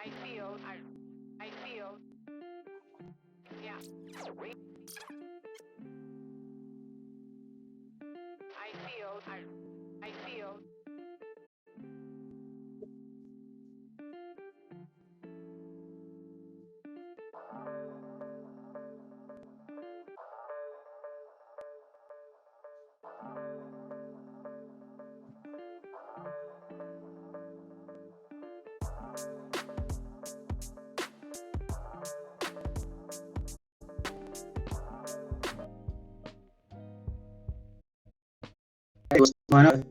I feel, yeah. I feel. Hey, what's going on?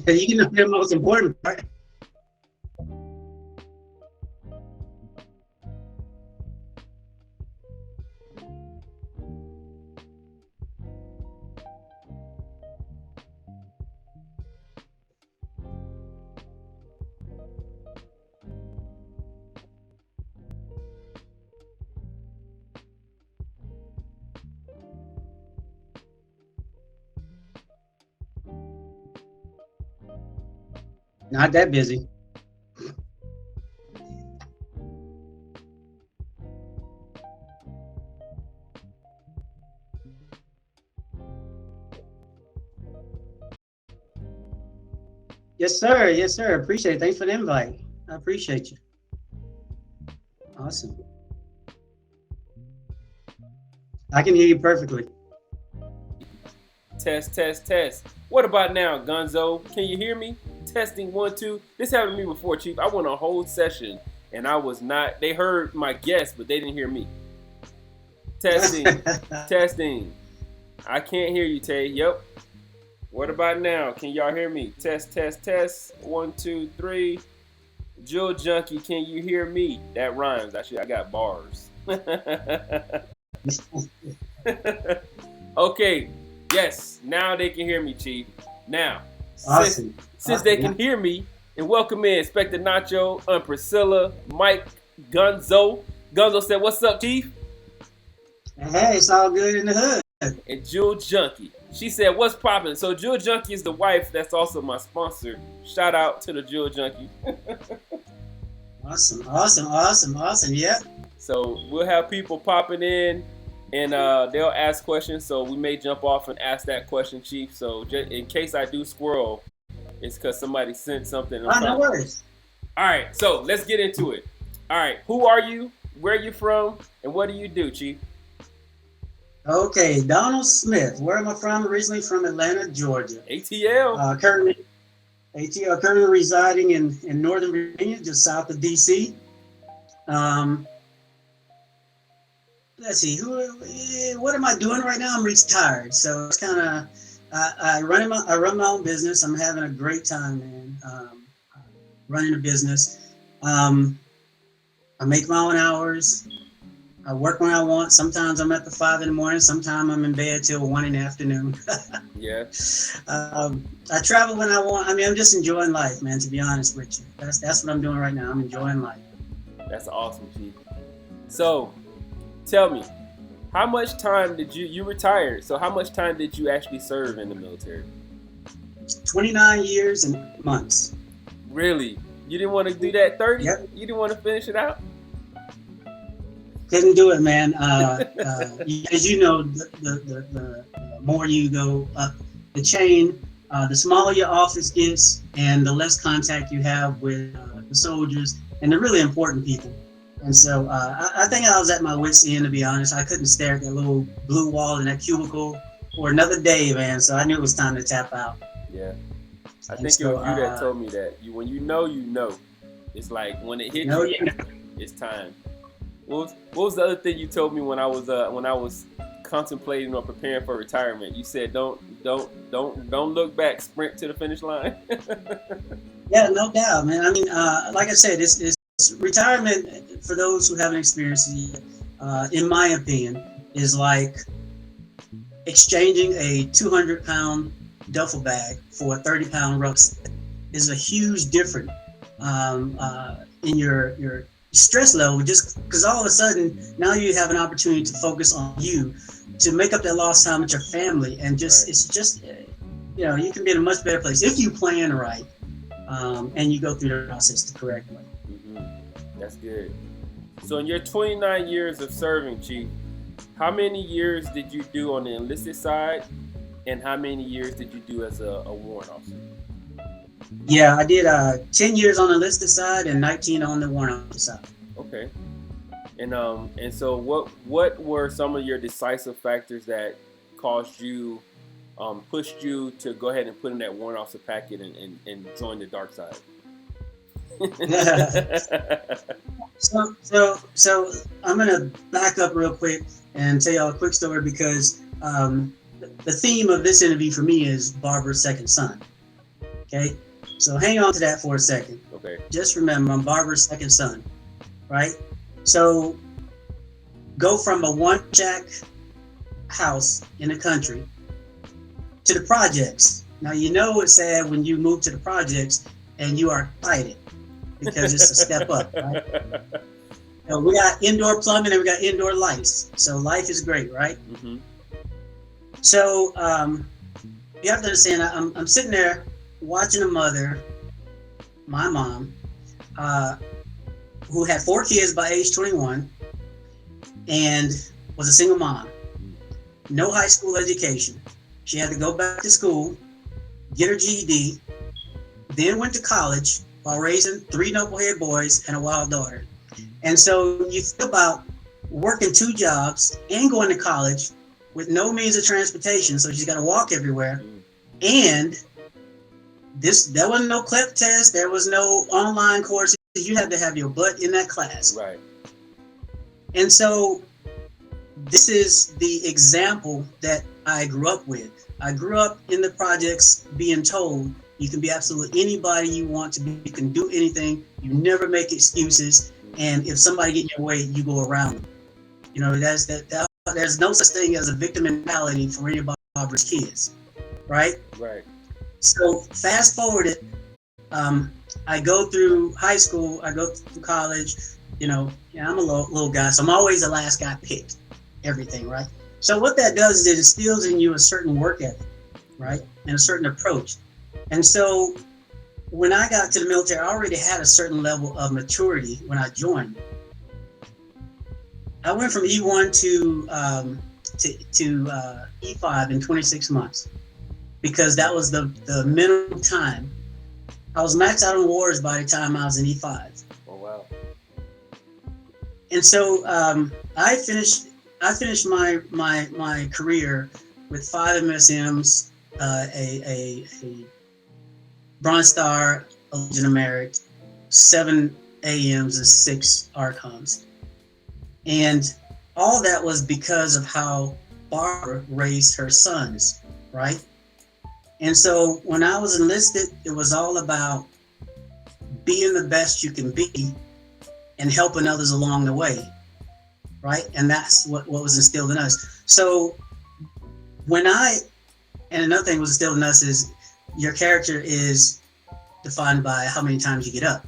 You know the most important part. Not that busy. Yes, sir. Yes, sir. Appreciate it. Thanks for the invite. I appreciate you. Awesome. I can hear you perfectly. Test, test, test. What about now, Gonzo? Can you hear me? Testing 1, 2. This happened to me before, Chief. I went a whole session and I was not. They heard my guest, but they didn't hear me. Testing, testing. I can't hear you, Tay. Yep. What about now? Can y'all hear me? Test, test, test. 1, 2, 3. Jill Junkie, can you hear me? That rhymes. Actually, I got bars. Okay. Yes. Now they can hear me, Chief. Now, Awesome. since they can hear me, and welcome in Inspector Nacho, Priscilla, Mike, Gonzo. Gonzo said, "What's up, Chief?" Hey, it's all good in the hood. And Jewel Junkie. She said, "What's poppin'?" So Jewel Junkie is the wife that's also my sponsor. Shout out to the Jewel Junkie. Awesome. Awesome. Awesome. Awesome. Yep. So we'll have people popping in, and they'll ask questions. So we may jump off and ask that question, Chief. So just in case I do squirrel, it's because somebody sent something. No worries. All right, so let's get into it. All right, who are you? Where are you from? And what do you do, Chief? Okay, Donald Smith. Where am I from? Originally from Atlanta, Georgia. ATL. Currently residing in Northern Virginia, just south of DC. Let's see, what am I doing right now? I'm retired, so it's kind of I run my own business. I'm having a great time, man. Running a business. I make my own hours. I work when I want. Sometimes I'm at the 5 in the morning. Sometimes I'm in bed till 1 in the afternoon. Yeah. I travel when I want. I mean, I'm just enjoying life, man. To be honest with you, that's what I'm doing right now. I'm enjoying life. That's awesome, Chief. So, tell me, how much time did you retired? So, how much time did you actually serve in the military? 29 years and months. Really? You didn't want to do that 30? Yep. You didn't want to finish it out? Couldn't do it, man. As you know, the more you go up the chain, the smaller your office gets, and the less contact you have with the soldiers and the really important people. And so I think I was at my wit's end, to be honest. I couldn't stare at that little blue wall in that cubicle for another day, man. So I knew it was time to tap out. Yeah. I think it was you that told me that. When you know. It's like when it hits you, it's time. What was the other thing you told me when I was contemplating or preparing for retirement? You said don't look back, sprint to the finish line. Yeah, no doubt, man. I mean, like I said, it's retirement for those who haven't experienced it yet. In my opinion, is like exchanging a 200-pound duffel bag for a 30-pound rucksack. Is a huge difference. in your stress level, just because all of a sudden now you have an opportunity to focus on you, to make up that lost time with your family, and just it's just you can be in a much better place if you plan right, and you go through the process the correct way. That's good. So in your 29 years of serving, Chief, how many years did you do on the enlisted side, and how many years did you do as a warrant officer? Yeah, I did 10 years on the enlisted side and 19 on the warrant officer side. Okay. And so what were some of your decisive factors that caused you, pushed you to go ahead and put in that warrant officer packet and join the dark side? So I'm gonna back up real quick and tell y'all a quick story, because the theme of this interview for me is Barbara's second son. Okay, so hang on to that for a second. Okay. Just remember, I'm Barbara's second son, right? So go from a one-shack house in the country to the projects. Now you know it's sad when you move to the projects and you are excited, because it's a step up, right? We got indoor plumbing and we got indoor lights, so life is great, right? Mm-hmm. So you have to understand, I'm sitting there watching a mother, my mom, who had 4 kids by age 21 and was a single mom, no high school education. She had to go back to school, get her GED, then went to college while raising 3 knucklehead boys and a wild daughter. And so you think about working 2 jobs and going to college with no means of transportation, so she's got to walk everywhere. And there wasn't no CLEP test, there was no online courses. You had to have your butt in that class. Right. And so this is the example that I grew up with. I grew up in the projects being told you can be absolutely anybody you want to be. You can do anything. You never make excuses. And if somebody get in your way, you go around them. There's no such thing as a victim mentality for any of Barbara's kids, right? Right. So fast forward it, I go through high school, I go through college. I'm a little guy, so I'm always the last guy picked. Everything, right? So what that does is it instills in you a certain work ethic, right, and a certain approach. And so when I got to the military, I already had a certain level of maturity when I joined. I went from E1 to E5 in 26 months, because that was the minimum time. I was maxed out on wars by the time I was in E5. Oh wow! And so I finished my career with 5 MSMs, a Bronze Star, a Legion of Merit, 7 AMs, and 6 ARCOMs. And all that was because of how Barbara raised her sons, right? And so when I was enlisted, it was all about being the best you can be and helping others along the way, right? And that's what was instilled in us. So and another thing was instilled in us is your character is defined by how many times you get up,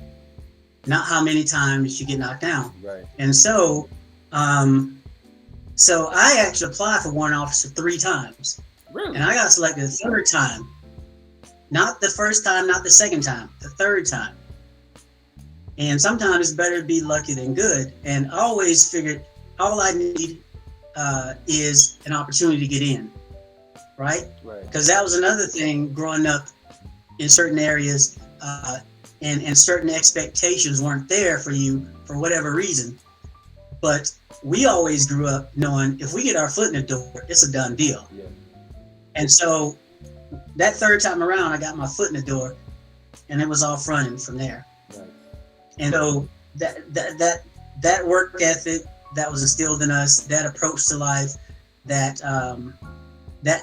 not how many times you get knocked down. Right. And so I actually applied for warrant officer 3 times. Really? And I got selected the 3rd time. Not the first time, not the 2nd time, the 3rd time. And sometimes it's better to be lucky than good. And I always figured all I need is an opportunity to get in, right? Right. Because that was another thing growing up in certain areas, and certain expectations weren't there for you for whatever reason. But we always grew up knowing if we get our foot in the door, it's a done deal. Yeah. And so that 3rd time around, I got my foot in the door, and it was off running from there. Right. And so that work ethic that was instilled in us, that approach to life, that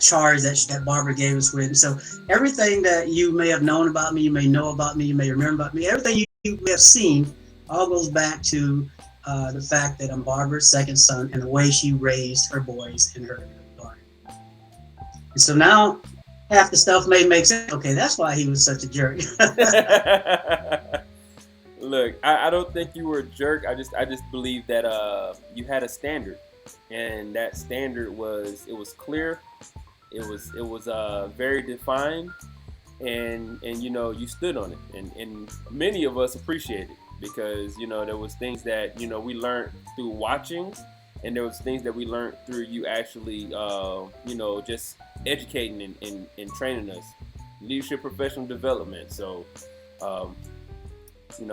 charge that Barbara gave us with. And so everything that you may have known about me, you may know about me, you may remember about me, everything you have seen all goes back to the fact that I'm Barbara's 2nd son and the way she raised her boys and her daughter. And so now half the stuff may make sense. Okay, that's why he was such a jerk. Look, I don't think you were a jerk. I just believe that you had a standard, and that standard was clear. It was very defined, and you stood on it, and many of us appreciate it because there was things that we learned through watching, and there was things that we learned through you actually just educating and training us, leadership, professional development. So.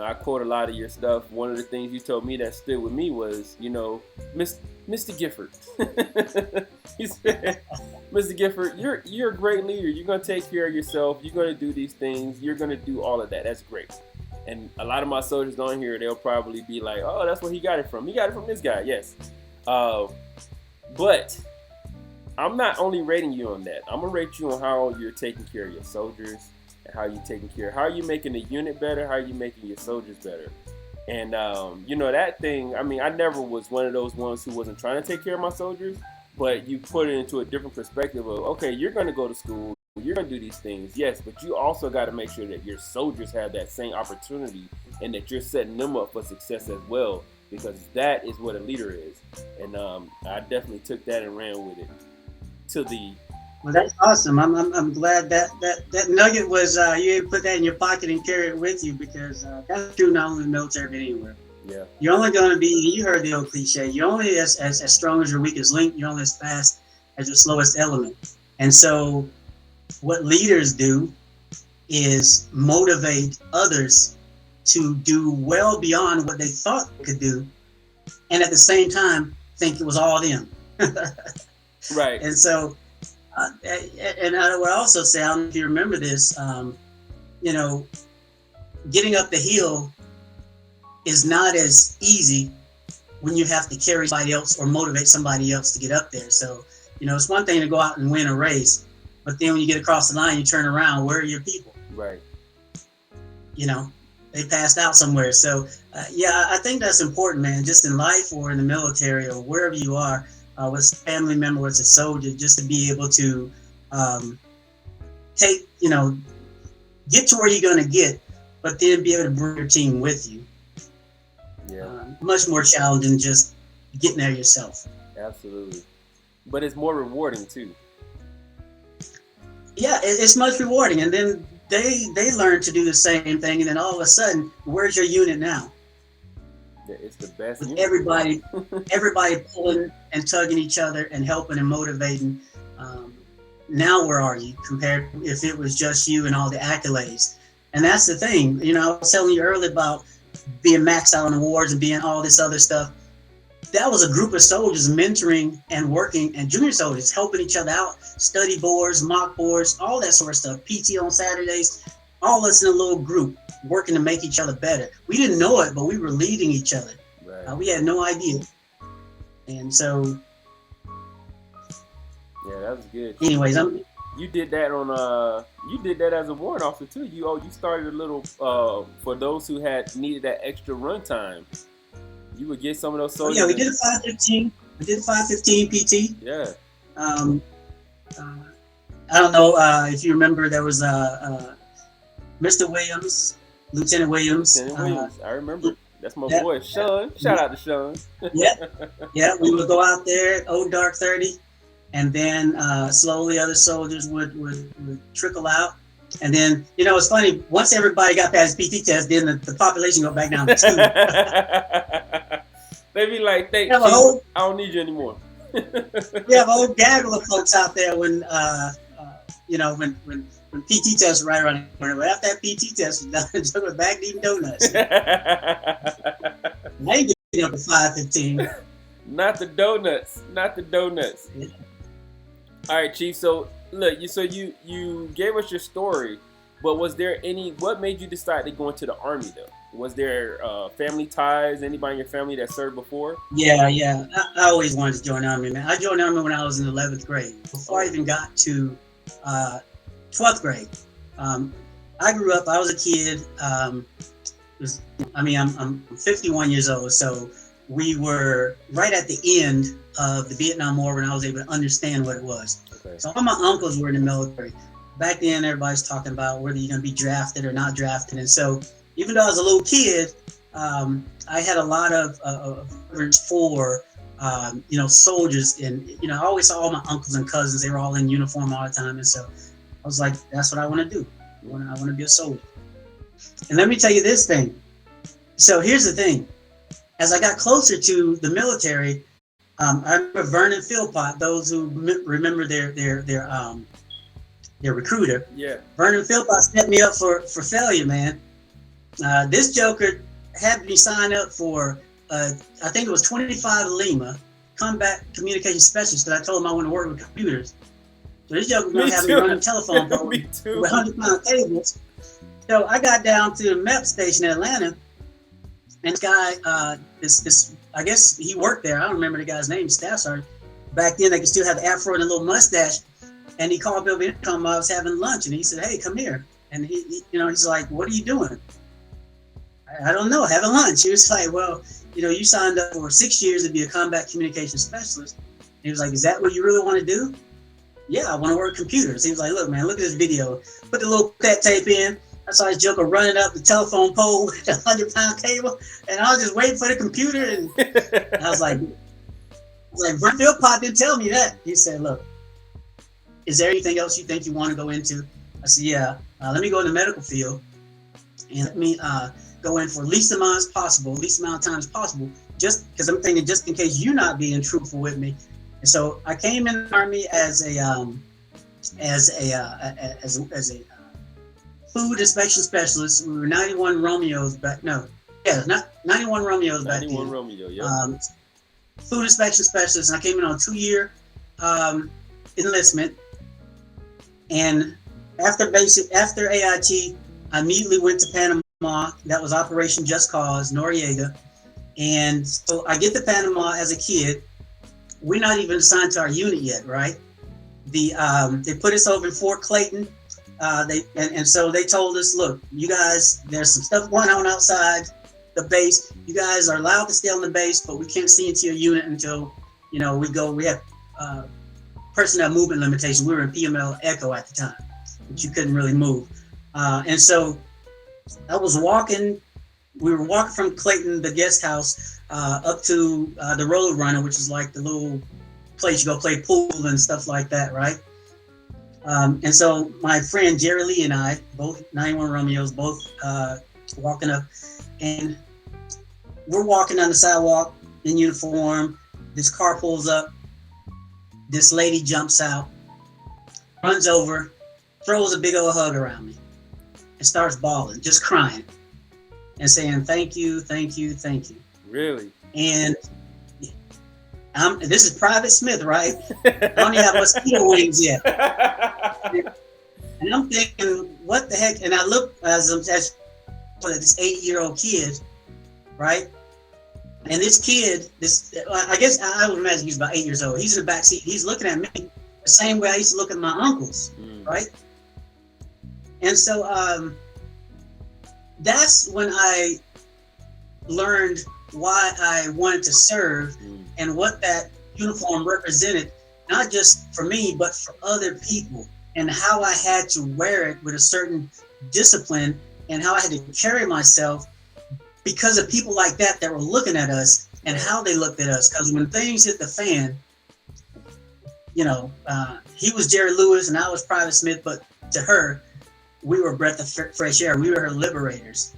I quote a lot of your stuff. One of the things you told me that stood with me was, Mr. Gifford. He said, Mr. Gifford, you're a great leader. You're gonna take care of yourself. You're gonna do these things. You're gonna do all of that. That's great. And a lot of my soldiers on here, they'll probably be like, oh, that's where he got it from. He got it from this guy. Yes. But I'm not only rating you on that. I'm gonna rate you on how you're taking care of your soldiers. How are you taking care? How are you making the unit better? How are you making your soldiers better? And that thing. I mean, I never was one of those ones who wasn't trying to take care of my soldiers, but you put it into a different perspective of, okay, you're going to go to school, you're going to do these things, yes, but you also got to make sure that your soldiers have that same opportunity and that you're setting them up for success as well, because that is what a leader is. And I definitely took that and ran with it to the. Well, that's awesome. I'm glad that nugget was you able to put that in your pocket and carry it with you, because that's true not only in the military but anywhere. Yeah. You're only going to be, you heard the old cliche, you're only as strong as your weakest link, you're only as fast as your slowest element. And so what leaders do is motivate others to do well beyond what they thought they could do, and at the same time think it was all them. Right. And so and I would also say, I don't know if you remember this, getting up the hill is not as easy when you have to carry somebody else or motivate somebody else to get up there. So, it's one thing to go out and win a race, but then when you get across the line, you turn around, where are your people? Right. They passed out somewhere. So, I think that's important, man, just in life or in the military or wherever you are. With a family member, with a soldier, just to be able to get to where you're going to get, but then be able to bring your team with you. Yeah. Much more challenging than just getting there yourself. Absolutely. But it's more rewarding too. Yeah, it's much rewarding. And then they learn to do the same thing. And then all of a sudden, where's your unit now? It's the best. With everybody pulling and tugging each other and helping and motivating. Now where are you compared to if it was just you and all the accolades? And that's the thing. I was telling you earlier about being maxed out on awards and being all this other stuff. That was a group of soldiers mentoring and working, and junior soldiers helping each other out, study boards, mock boards, all that sort of stuff, PT on Saturdays, all us in a little group working to make each other better. We didn't know it, but we were leading each other. Right. We had no idea. And so, yeah, that was good. Anyways, you did that on you did that as a warrant officer too. You started a little for those who had needed that extra run time. You would get some of those soldiers. We did a 515. We did a 515 PT. Yeah. I don't know if you remember, there was Mr. Williams, Lieutenant Williams. I remember. That's my boy, Sean. Shout out to Sean. Yeah. We would go out there at Old Dark 30, and then slowly other soldiers would trickle out. And then, it's funny, once everybody got past PT test, then the population go back down to 2. They be like, I don't need you anymore. We have a whole gaggle of folks out there when PT test right around the corner. But after that PT test was done, it was back to eating donuts. Now you get up to 515. Not the donuts. Yeah. All right, Chief. So look, you gave us your story, but was there what made you decide to go into the Army though? Was there family ties? Anybody in your family that served before? Yeah. I always wanted to join the Army, man. I joined the Army when I was in 11th grade. Before I even got to 12th grade. I grew up, I was a kid. I'm 51 years old, so we were right at the end of the Vietnam War when I was able to understand what it was. Okay. So all my uncles were in the military. Back then, everybody's talking about whether you're going to be drafted or not drafted. And so even though I was a little kid, I had a lot of reverence for soldiers, and I always saw all my uncles and cousins. They were all in uniform all the time, and so I was like, that's what I want to do. I want to be a soldier. And let me tell you this thing. So here's the thing. As I got closer to the military, I remember Vernon Philpott. Those who remember their recruiter. Yeah. Vernon Philpott set me up for failure, man. This joker had me sign up for, I think it was 25 Lima, combat communication specialist, because I told him I want to work with computers. So this joker was going to have me running telephone poles with 100-pound cables. So I got down to the MEP station in Atlanta, and this guy, this I guess he worked there. I don't remember the guy's name, staff sergeant. Back then, they could still have the afro and a little mustache. And he called me over here, told me I was having lunch, and he said, "Hey, come here." And he's like, "What are you doing?" I don't know, having lunch. He was like, "Well, you signed up for 6 years to be a combat communication specialist." And he was like, "Is that what you really want to do?" "Yeah, I want to work computers." He was like, "Look, man, look at this video. Put the little cassette tape in." I saw this joker running up the telephone pole with a 100-pound cable, and I was just waiting for the computer. And I was like, Vernon Philpott didn't tell me that. He said, "Look, is there anything else you think you want to go into?" I said, "Yeah, let me go in the medical field, and let me go in for least amount of time as possible, just because I'm thinking, just in case you're not being truthful with me." And so I came in the Army as a food inspection specialist. We were 91 Romeos back. No, yeah, not 91 Romeos back then. 91 Romeo, yeah. Food inspection specialist, and I came in on a 2-year enlistment. And after AIT, I immediately went to Panama. That was Operation Just Cause, Noriega. And so I get to Panama as a kid. We're not even assigned to our unit yet, right? They put us over in Fort Clayton. So they told us, "Look, you guys, there's some stuff going on outside the base. You guys are allowed to stay on the base, but we can't see into your unit until, we have personnel movement limitations." We were in PML Echo at the time, but you couldn't really move. And so we were walking from Clayton, the guest house, up to the Road Runner, which is like the little place you go play pool and stuff like that, right? And so my friend Jerry Lee and I, both 91 Romeos, both walking up, and we're walking on the sidewalk in uniform. This car pulls up. This lady jumps out, runs over, throws a big old hug around me, and starts bawling, just crying, and saying, "Thank you, thank you, thank you." Really? And this is Private Smith, right? I don't even have mosquito wings yet. And I'm thinking, what the heck? And I look as this 8-year-old kid, right? And this kid, I guess I would imagine he's about 8 years old. He's in the back seat. He's looking at me the same way I used to look at my uncles, right? And so that's when I learned why I wanted to serve and what that uniform represented, not just for me, but for other people, and how I had to wear it with a certain discipline and how I had to carry myself because of people like that were looking at us and how they looked at us. Because when things hit the fan, he was Jerry Lewis and I was Private Smith, but to her, we were a breath of fresh air. We were her liberators.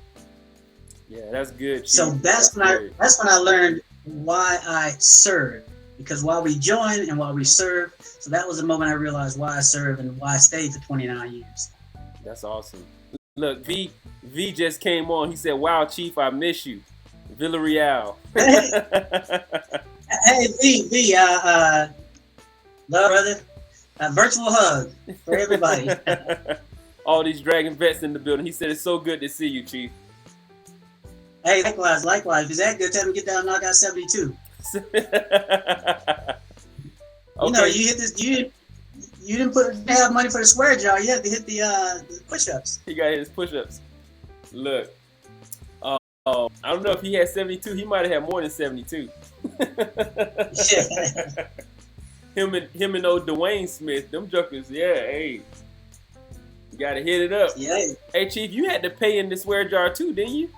Yeah, that's good. Chief. So that's when I learned why I served, because while we joined and while we served, so that was the moment I realized why I served and why I stayed for 29 years. That's awesome. Look, V just came on. He said, "Wow, Chief, I miss you." Villarreal. Hey, V, love, brother. A virtual hug for everybody. All these Dragon vets in the building. He said, "It's so good to see you, Chief." Hey, likewise. If it's that good, tell me to get down and knock out 72. Okay. You hit this. You didn't have money for the square jaw. You had to hit the push-ups. He got his push-ups. Look, I don't know if he had 72. He might have had more than 72. Him and old Dwayne Smith, them jokers. Yeah, hey, you gotta hit it up. Yeah. Hey, Chief, you had to pay in the swear jar too, didn't you?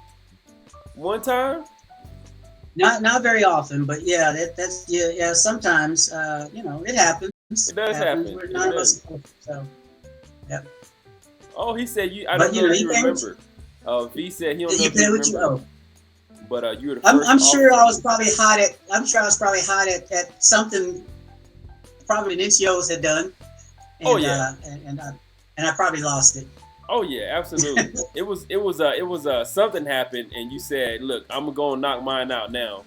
One time? Not very often, but yeah, that's yeah. Sometimes it happens. It does happen. We're It none of us does. so yeah. Oh, he said you. I But don't know if he you came. remember. V said he don't know You if you pay what you remember, owe. but you were the I'm, 1st I'm sure I officer. was probably hot at. I'm sure I was probably hot at something. Probably the NCOs had done, Oh and yeah. I probably lost it. Oh yeah, absolutely. It was something happened, and you said, "Look, I'm gonna go and knock mine out now."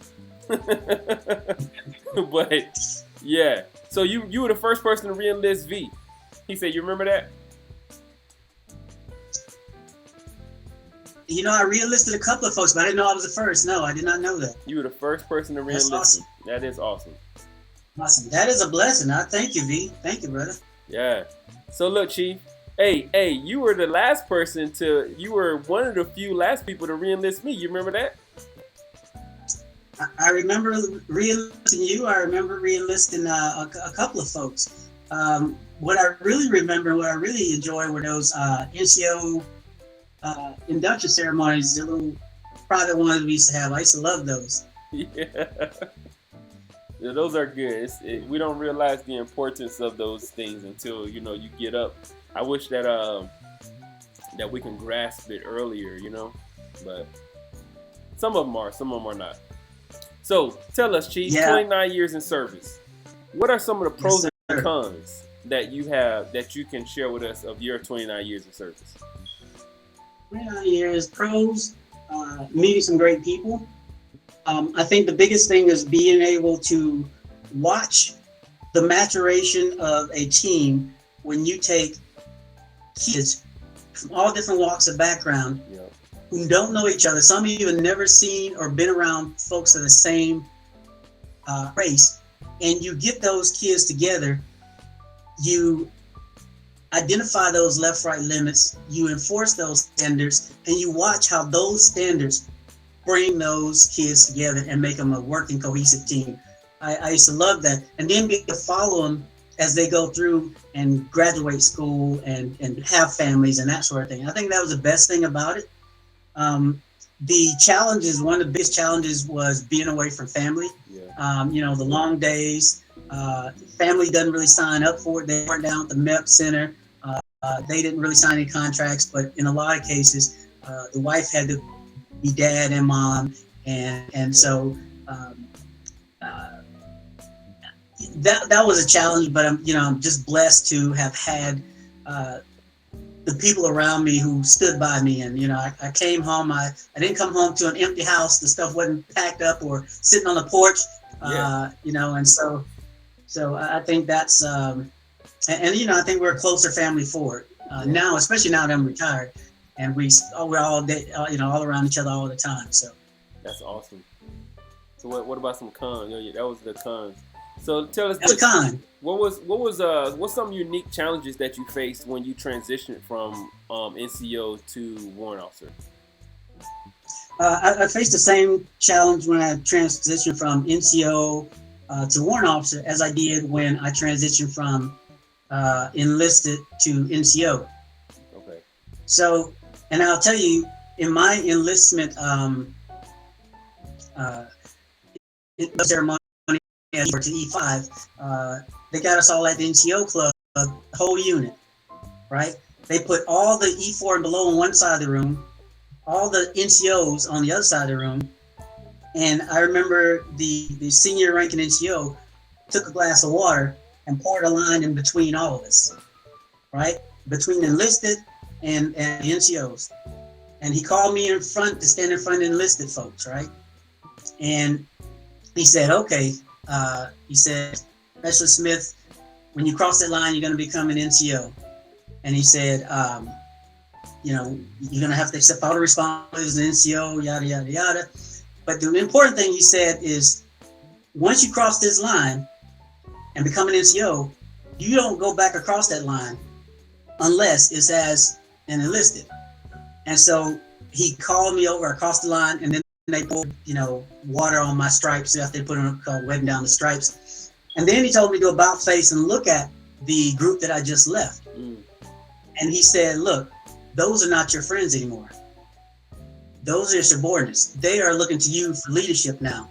But yeah, so you were the first person to re-enlist V. He said, "You remember that?" I re-enlisted a couple of folks, but I didn't know I was the first. No, I did not know that. You were the first person to That's re-enlist awesome. him. That is awesome. Awesome. That is a blessing. I thank you, V. Thank you, brother. Yeah. So look, Chief. Hey, you were the last person to. You were one of the few last people to re-enlist me. You remember that? I remember re-enlisting you. I remember re-enlisting a couple of folks. What I really remember, what I really enjoyed were those NCO induction ceremonies, the little private ones we used to have. I used to love those. Yeah. Yeah, those are good. We don't realize the importance of those things until you get up. I wish that that we can grasp it earlier, but some of them are not. So tell us, Chief, Yeah. 29 years in service. What are some of the pros Yes, and sir. cons that you have that you can share with us of your 29 years of service? 29 years, pros, meeting some great people. I think the biggest thing is being able to watch the maturation of a team when you take kids from all different walks of background Yeah. who don't know each other. Some even never seen or been around folks of the same race, and you get those kids together. You identify those left-right limits. You enforce those standards, and you watch how those standards bring those kids together and make them a working, cohesive team. I used to love that. And then be able to follow them as they go through and graduate school and have families and that sort of thing. I think that was the best thing about it. The challenges, one of the biggest challenges was being away from family. Yeah. The long days. Family doesn't really sign up for it. They weren't down at the MEP Center. They didn't really sign any contracts, but in a lot of cases, the wife had to be dad and mom, and so that was a challenge. But I'm just blessed to have had the people around me who stood by me. And I came home. I didn't come home to an empty house. The stuff wasn't packed up or sitting on the porch. Yeah. And so I think that's and I think we're a closer family for it now, especially now that I'm retired. And we're all day, all around each other all the time. So That's awesome. So what about some cons? That was the cons. So tell us that's a con. what's some unique challenges that you faced when you transitioned from NCO to warrant officer? I faced the same challenge when I transitioned from NCO to warrant officer as I did when I transitioned from enlisted to NCO. Okay. So, and I'll tell you, in my enlistment ceremony for to E5, they got us all at the NCO club, the whole unit, right? They put all the E4 and below on one side of the room, all the NCOs on the other side of the room. And I remember the senior ranking NCO took a glass of water and poured a line in between all of us, right? Between enlisted and NCOs. And he called me in front to stand in front of enlisted folks, right? And he said, okay, he said, Specialist Smith, when you cross that line, you're going to become an NCO. And he said, you're going to have to accept all the responsibilities as an NCO, yada, yada, yada. But the important thing he said is, once you cross this line and become an NCO, you don't go back across that line unless it's as an enlisted. And so he called me over across the line, and then they poured, water on my stripes after they put them wetting down the stripes. And then he told me to about face and look at the group that I just left. And he said, look, those are not your friends anymore. those are your subordinates. They are looking to you for leadership now.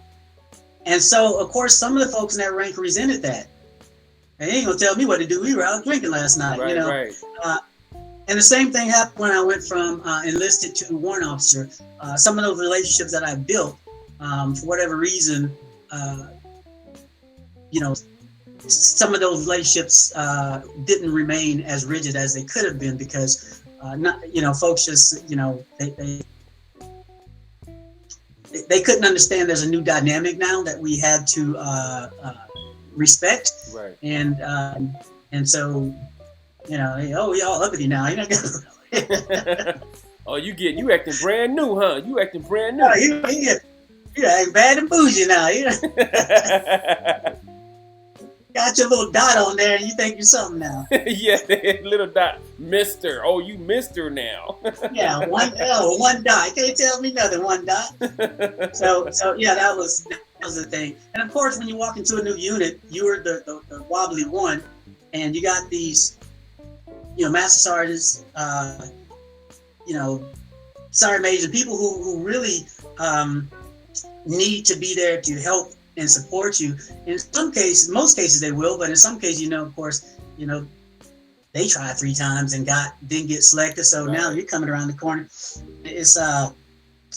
And so, of course, some of the folks in that rank resented that. They ain't gonna tell me what to do. We were out drinking last night, Right, you know. right. And the same thing happened when I went from enlisted to warrant officer. Some of those relationships that I built, for whatever reason, you know, some of those relationships didn't remain as rigid as they could have been because, not, you know, folks just, you know, they couldn't understand there's a new dynamic now that we had to respect. Right. And so, you know, oh, we all uppity now. You know, Oh, you acting brand new, huh? You acting brand new. you acting bad and bougie now. You know? Got your little dot on there, and you think you're something now. Yeah, little dot, Mister. Oh, you Mister now. Yeah, one dot. Can't tell me nothing. One dot. So yeah, that was the thing. And of course, when you walk into a new unit, you were the wobbly one, and you got these, you know, master sergeants, you know, sergeant majors, people who really need to be there to help and support you. In some cases, most cases they will, but in some cases, you know, of course, you know, they tried 3 times and didn't get selected. So now you're coming around the corner. It's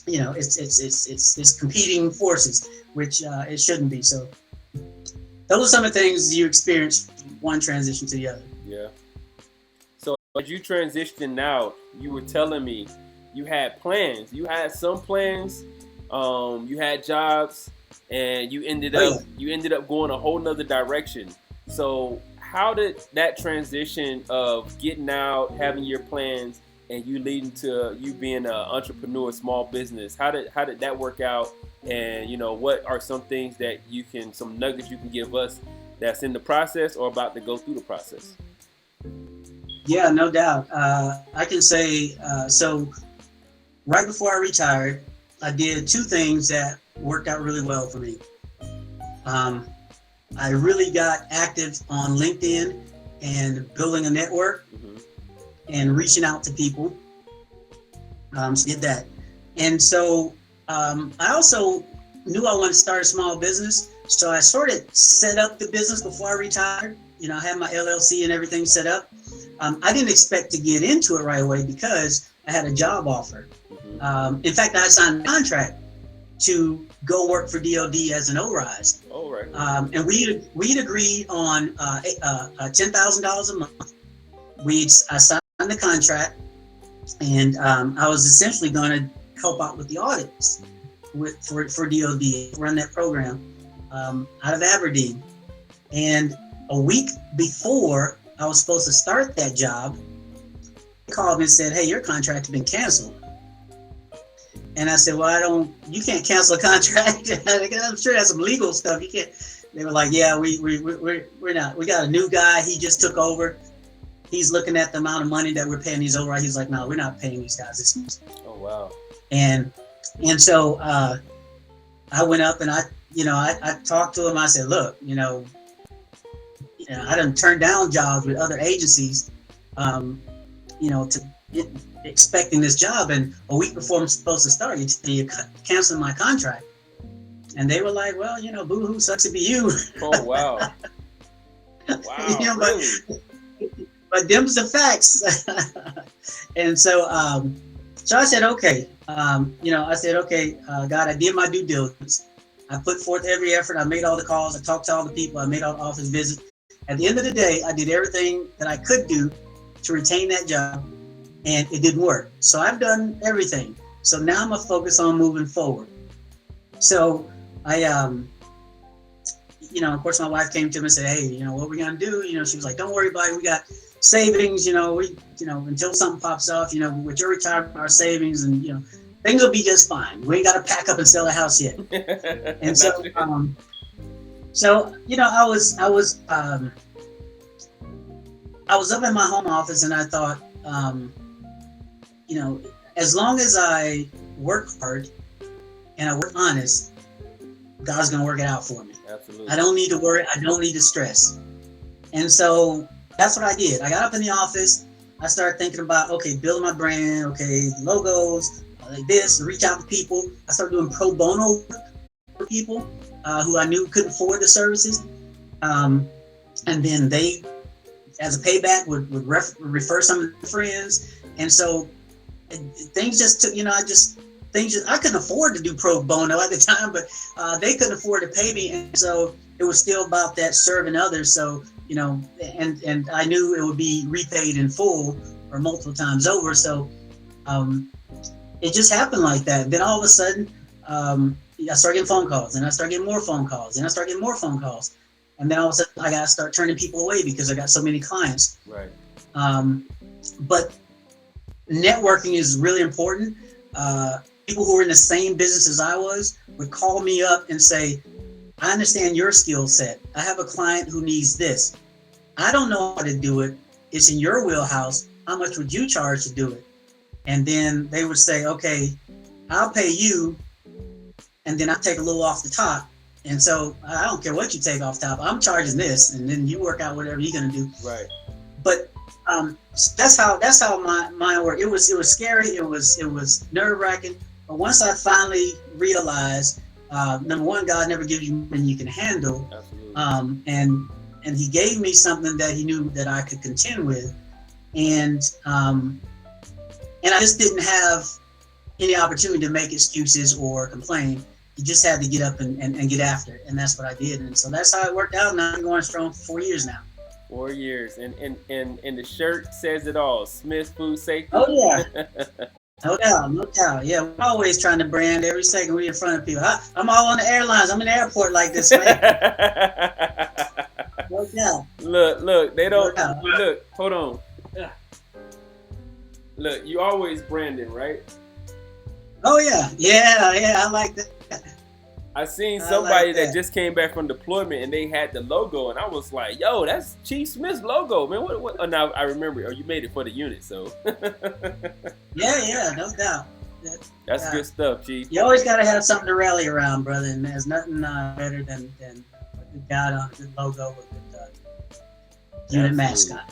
you know, it's competing forces, which it shouldn't be. So those are some of the things you experience from one transition to the other. Yeah. So as you transitioning out, you were telling me you had plans. You had some plans. You had jobs, and you ended up going a whole nother direction. So how did that transition of getting out, having your plans, and you leading to you being an entrepreneur, small business, how did that work out? And you know, what are some things that some nuggets you can give us that's in the process or about to go through the process? Yeah, no doubt. I can say, so right before I retired, I did 2 things that worked out really well for me. I really got active on LinkedIn and building a network and reaching out to people. So did that. And so I also knew I wanted to start a small business. So I sort of set up the business before I retired. You know, I had my LLC and everything set up. I didn't expect to get into it right away because I had a job offer. In fact, I signed a contract to go work for DOD as an ORISE. Oh, right. And we'd agreed on $10,000 a month. I signed the contract, and I was essentially going to help out with the audits for DOD, run that program out of Aberdeen. And a week before I was supposed to start that job, they called me and said, "Hey, your contract has been canceled." And I said, "Well, you can't cancel a contract." I'm sure that's some legal stuff. You can't. They were like, "Yeah, we're not. We got a new guy. He just took over. He's looking at the amount of money that we're paying these over. He's like, no, we're not paying these guys." Oh, wow. And so I went up and I talked to him. I said, "Look, I done turned down jobs with other agencies, to get expecting this job, and a week before I'm supposed to start, you canceling my contract." And they were like, "Well, boo-hoo, sucks to be you." Oh, wow. Wow, really? But them's the facts. And so I said, okay, God, I did my due diligence. I put forth every effort. I made all the calls. I talked to all the people. I made all the office visits. At the end of the day, I did everything that I could do to retain that job, and it didn't work. So I've done everything. So now I'm going to focus on moving forward. So I, of course, my wife came to me and said, "Hey, what are we going to do?" She was like, "Don't worry about it. We got savings, until something pops off, with your retirement, our savings, and, things will be just fine. We ain't got to pack up and sell the house yet." And so, I was up in my home office, and I thought, as long as I work hard and I work honest, God's going to work it out for me. Absolutely. I don't need to worry. I don't need to stress. And so that's what I did. I got up in the office. I started thinking about, okay, building my brand, okay, logos, like this, reach out to people. I started doing pro bono work for people who I knew couldn't afford the services. And then they, as a payback, would refer some of their friends. And so things just took, I couldn't afford to do pro bono at the time, but they couldn't afford to pay me. And so it was still about that serving others. So, and I knew it would be repaid in full or multiple times over. So it just happened like that. Then all of a sudden, I started getting phone calls, and I started getting more phone calls, and I started getting more phone calls. And then all of a sudden, I got to start turning people away because I got so many clients. Right. But networking is really important. People who were in the same business as I was would call me up and say, I understand your skill set. I have a client who needs this. I don't know how to do it. It's in your wheelhouse. How much would you charge to do it? And then they would say, okay, I'll pay you, and then I take a little off the top. And so I don't care what you take off top. I'm charging this, and then you work out whatever you're gonna do. Right. But that's how mine worked. It was scary. It was nerve wracking. But once I finally realized, number one, God never gives you more than you can handle. Absolutely. And He gave me something that He knew that I could contend with, and I just didn't have any opportunity to make excuses or complain. You just had to get up and get after it, and that's what I did. And so that's how it worked out. And I'm going strong for 4 years now. 4 years, and the shirt says it all. Smith Food Safety. Oh yeah, no doubt. Yeah, we're always trying to brand every second we're in front of people. I'm all on the airlines. I'm in the airport like this, man. No doubt. Look, they don't. No Look, hold on. Look, you always branding, right? Oh yeah. I like that. I seen somebody like that that just came back from deployment and they had the logo, and I was like, "Yo, that's Chief Smith's logo, man." What? Oh, now I remember. Oh, you made it for the unit, so. Yeah, no doubt. That's good stuff, Chief. You always got to have something to rally around, brother, and there's nothing better than a good guy on a good logo with a unit mascot.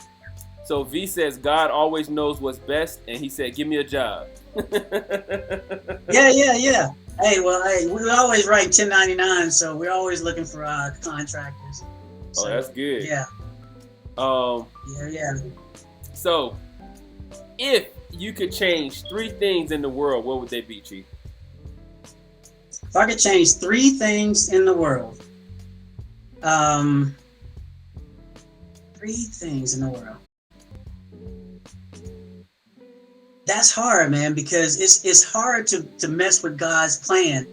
So V says God always knows what's best, and he said, "Give me a job." Yeah. Hey, we always write 1099, so we're always looking for contractors. So, that's good. Yeah. Yeah. So, if you could change 3 things in the world, what would they be, Chief? If I could change 3 things in the world, 3 things in the world. That's hard, man, because it's hard to mess with God's plan,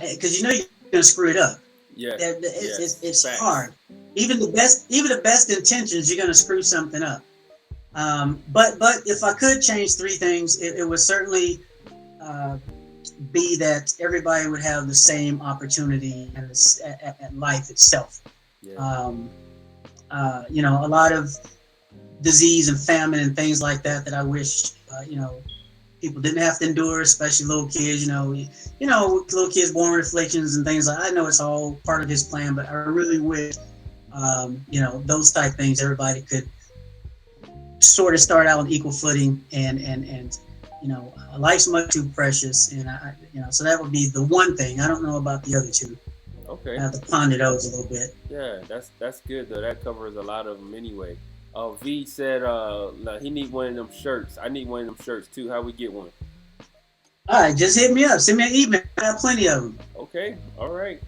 because you're gonna screw it up. Yeah, it's hard. Even the best intentions, you're gonna screw something up. But if I could change 3 things, it would certainly be that everybody would have the same opportunity at life itself. Yeah. A lot of disease and famine and things like that I wish people didn't have to endure, especially little kids. Little kids born with afflictions and things like. I know it's all part of His plan, but I really wish those type things everybody could sort of start out on equal footing, and life's much too precious, and so that would be the one thing. I don't know about the other 2. Okay. I have to ponder those a little bit. Yeah, that's good though. That covers a lot of them anyway. V said he need one of them shirts. I need one of them shirts too. How we get one? All right, just hit me up. Send me an email. I got plenty of them. Okay, all right.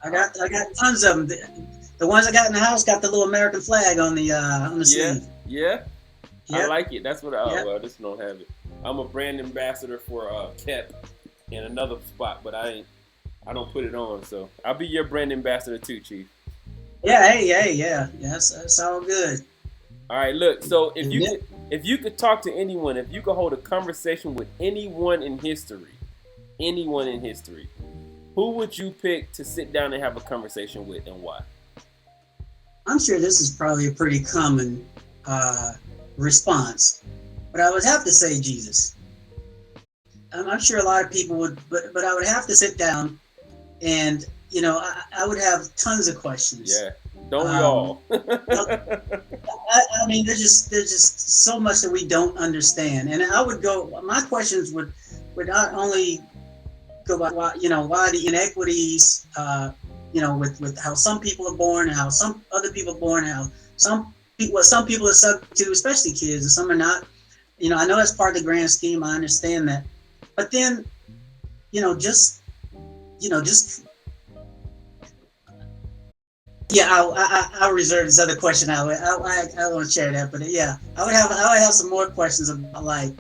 I got tons of them. The ones I got in the house got the little American flag on the sleeve. Yeah. Yep. I like it. That's what well, this don't have it. I'm a brand ambassador for KEP in another spot, but I don't put it on. So I'll be your brand ambassador too, Chief. Yeah, yeah. That's all good. All right, look. So if you could talk to anyone, if you could hold a conversation with anyone in history, who would you pick to sit down and have a conversation with, and why? I'm sure this is probably a pretty common response, but I would have to say Jesus. I'm sure a lot of people would, but I would have to sit down, and I would have tons of questions. Yeah. Don't we all? I mean, there's just so much that we don't understand, and I would go. My questions would would not only go by why the inequities, with how some people are born and how some other people are born and how what some people are subject to, especially kids, and some are not. I know that's part of the grand scheme. I understand that, but then, just yeah, I'll reserve this other question. I won't share that, but yeah, I would have some more questions about, like,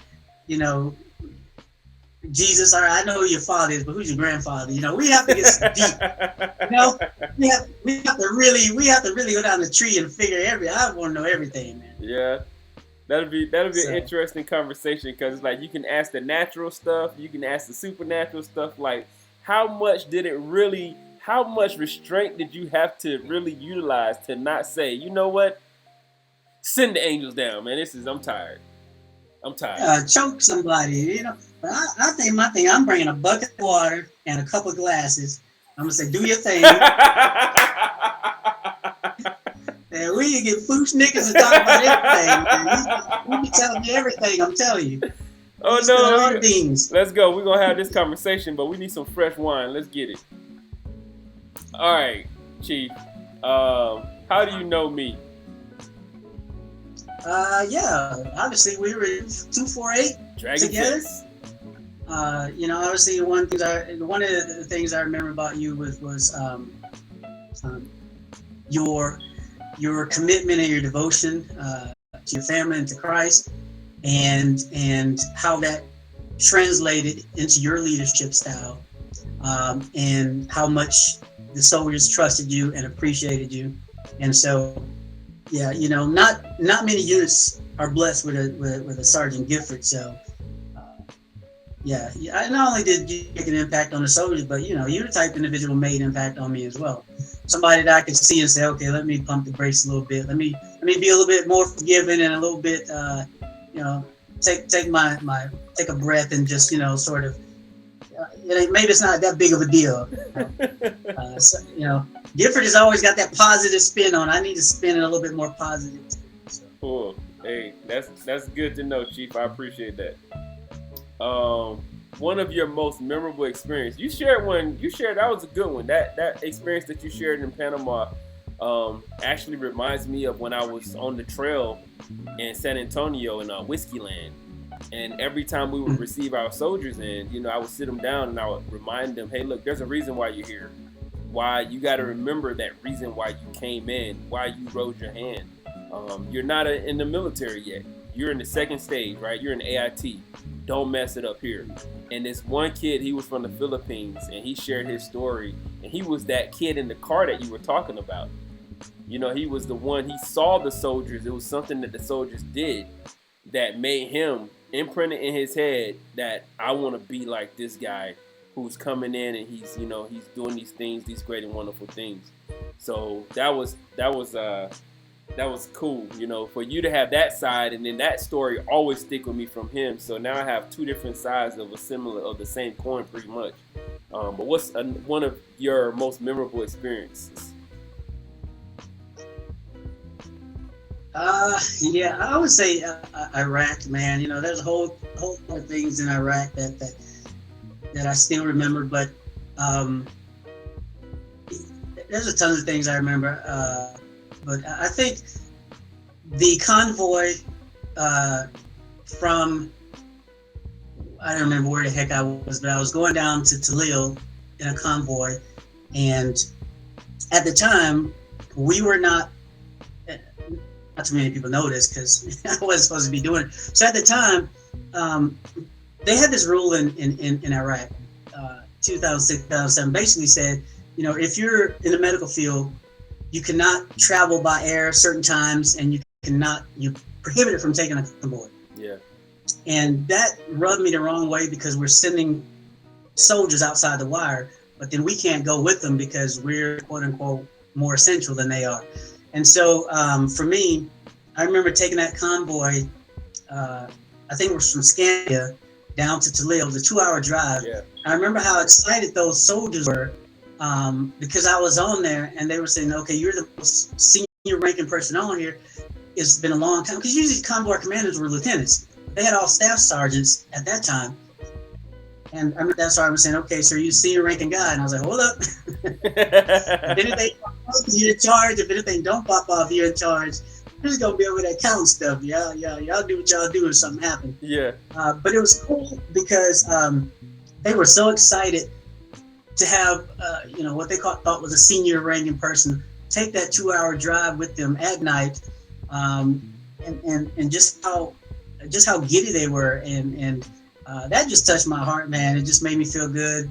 Jesus. All right, I know who your father is, but who's your grandfather? We have to get deep. We have to really go down the tree and figure I want to know everything, man. Yeah. That'll be an interesting conversation, because it's like you can ask the natural stuff, you can ask the supernatural stuff, like how much restraint did you have to really utilize to not say, you know what, send the angels down, man. I'm tired. Choke somebody, But I think my thing, I'm bringing a bucket of water and a couple of glasses. I'm gonna say, do your thing. And we can get food snickers and talk about everything. Man. You can tell me everything. I'm telling you. Oh no! Let's go. We're gonna have this conversation, but we need some fresh wine. Let's get it. All right, Chief. How do you know me? Yeah. Obviously, we were 248 Dragon together. Test. Obviously, one of the things I remember about you was your commitment and your devotion to your family and to Christ, and how that translated into your leadership style, and how much the soldiers trusted you and appreciated you. And so, yeah, not many units are blessed with a Sergeant Gifford. So, yeah, not only did you make an impact on the soldiers, but you're the type of individual who made an impact on me as well. Somebody that I could see and say, okay, let me pump the brakes a little bit. Let me be a little bit more forgiving and a little bit, take a breath and just, sort of, maybe it's not that big of a deal. Gifford has always got that positive spin on. I need to spin it a little bit more positive too. So. Cool. Hey, that's good to know, Chief. I appreciate that. One of your most memorable experience. You shared that was a good one. That experience that you shared in Panama actually reminds me of when I was on the trail in San Antonio in Whiskey Land. And every time we would receive our soldiers in, I would sit them down and I would remind them, hey, look, there's a reason why you're here. Why you got to remember that reason why you came in, why you rose your hand. You're not in the military yet. You're in the second stage, right? You're in AIT. Don't mess it up here. And this one kid, he was from the Philippines, and he shared his story. And he was that kid in the car that you were talking about. He was the one, he saw the soldiers. It was something that the soldiers did that made him imprinted in his head that I want to be like this guy who's coming in and he's doing these things, these great and wonderful things. So that was cool, for you to have that side, and then that story always stick with me from him. So now I have two different sides of the same coin, pretty much. But what's one of your most memorable experiences? Yeah, I would say Iraq, man. There's a whole lot of things in Iraq that I still remember, but there's a ton of things I remember. But I think the convoy from, I don't remember where the heck I was, but I was going down to Talil in a convoy. And at the time, we were not too many people know this because I wasn't supposed to be doing it. So at the time, they had this rule in Iraq, 2006, 2007, basically said, if you're in the medical field, you cannot travel by air certain times, and you're prohibited from taking a convoy. Yeah. And that rubbed me the wrong way because we're sending soldiers outside the wire, but then we can't go with them because we're quote unquote more essential than they are. And so for me, I remember taking that convoy, I think it was from Scania down to Toledo. It was a 2-hour drive. Yeah. I remember how excited those soldiers were because I was on there and they were saying, okay, you're the most senior ranking person on here. It's been a long time. Because usually convoy commanders were lieutenants. They had all staff sergeants at that time. And I mean, that's why I was saying, okay, so you're a senior ranking guy. And I was like, hold up. If anything pop off, you're in charge. If anything don't pop off, you're in charge. I'm just gonna be over there counting stuff. Y'all do what y'all do if something happens. Yeah. But it was cool because they were so excited to have what they thought was a senior ranking person take that 2-hour drive with them at night, and just how giddy they were, and that just touched my heart, man. It just made me feel good.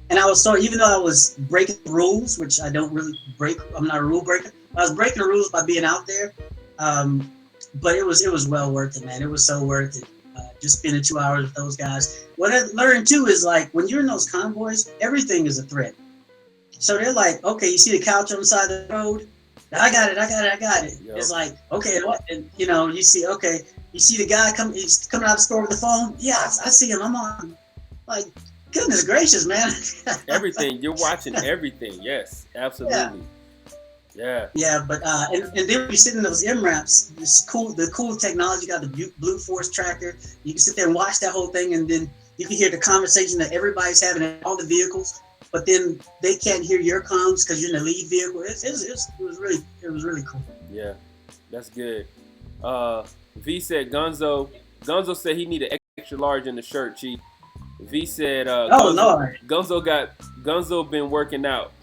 And I was so, even though I was breaking rules, which I don't really break, I'm not a rule breaker. I was breaking the rules by being out there, but it was well worth it, man. It was so worth it. Just spending 2 hours with those guys. What I learned too is, like, when you're in those convoys, everything is a threat. So they're like, okay, you see the couch on the side of the road? I got it. Yep. It's like, okay, and you see, okay, you see the guy he's coming out of the store with the phone. Yeah, I see him. I'm on. Like, goodness gracious, man. Everything. You're watching everything. Yes, absolutely. Yeah. Yeah, but and then you're sitting in those MRAPs, the cool technology, got the Blue Force tracker. You can sit there and watch that whole thing, and then you can hear the conversation that everybody's having in all the vehicles, but then they can't hear your comms because you're in the lead vehicle. It was really cool. Yeah, that's good. V said Gonzo said he needed extra large in the shirt, Chief. V said Gonzo been working out.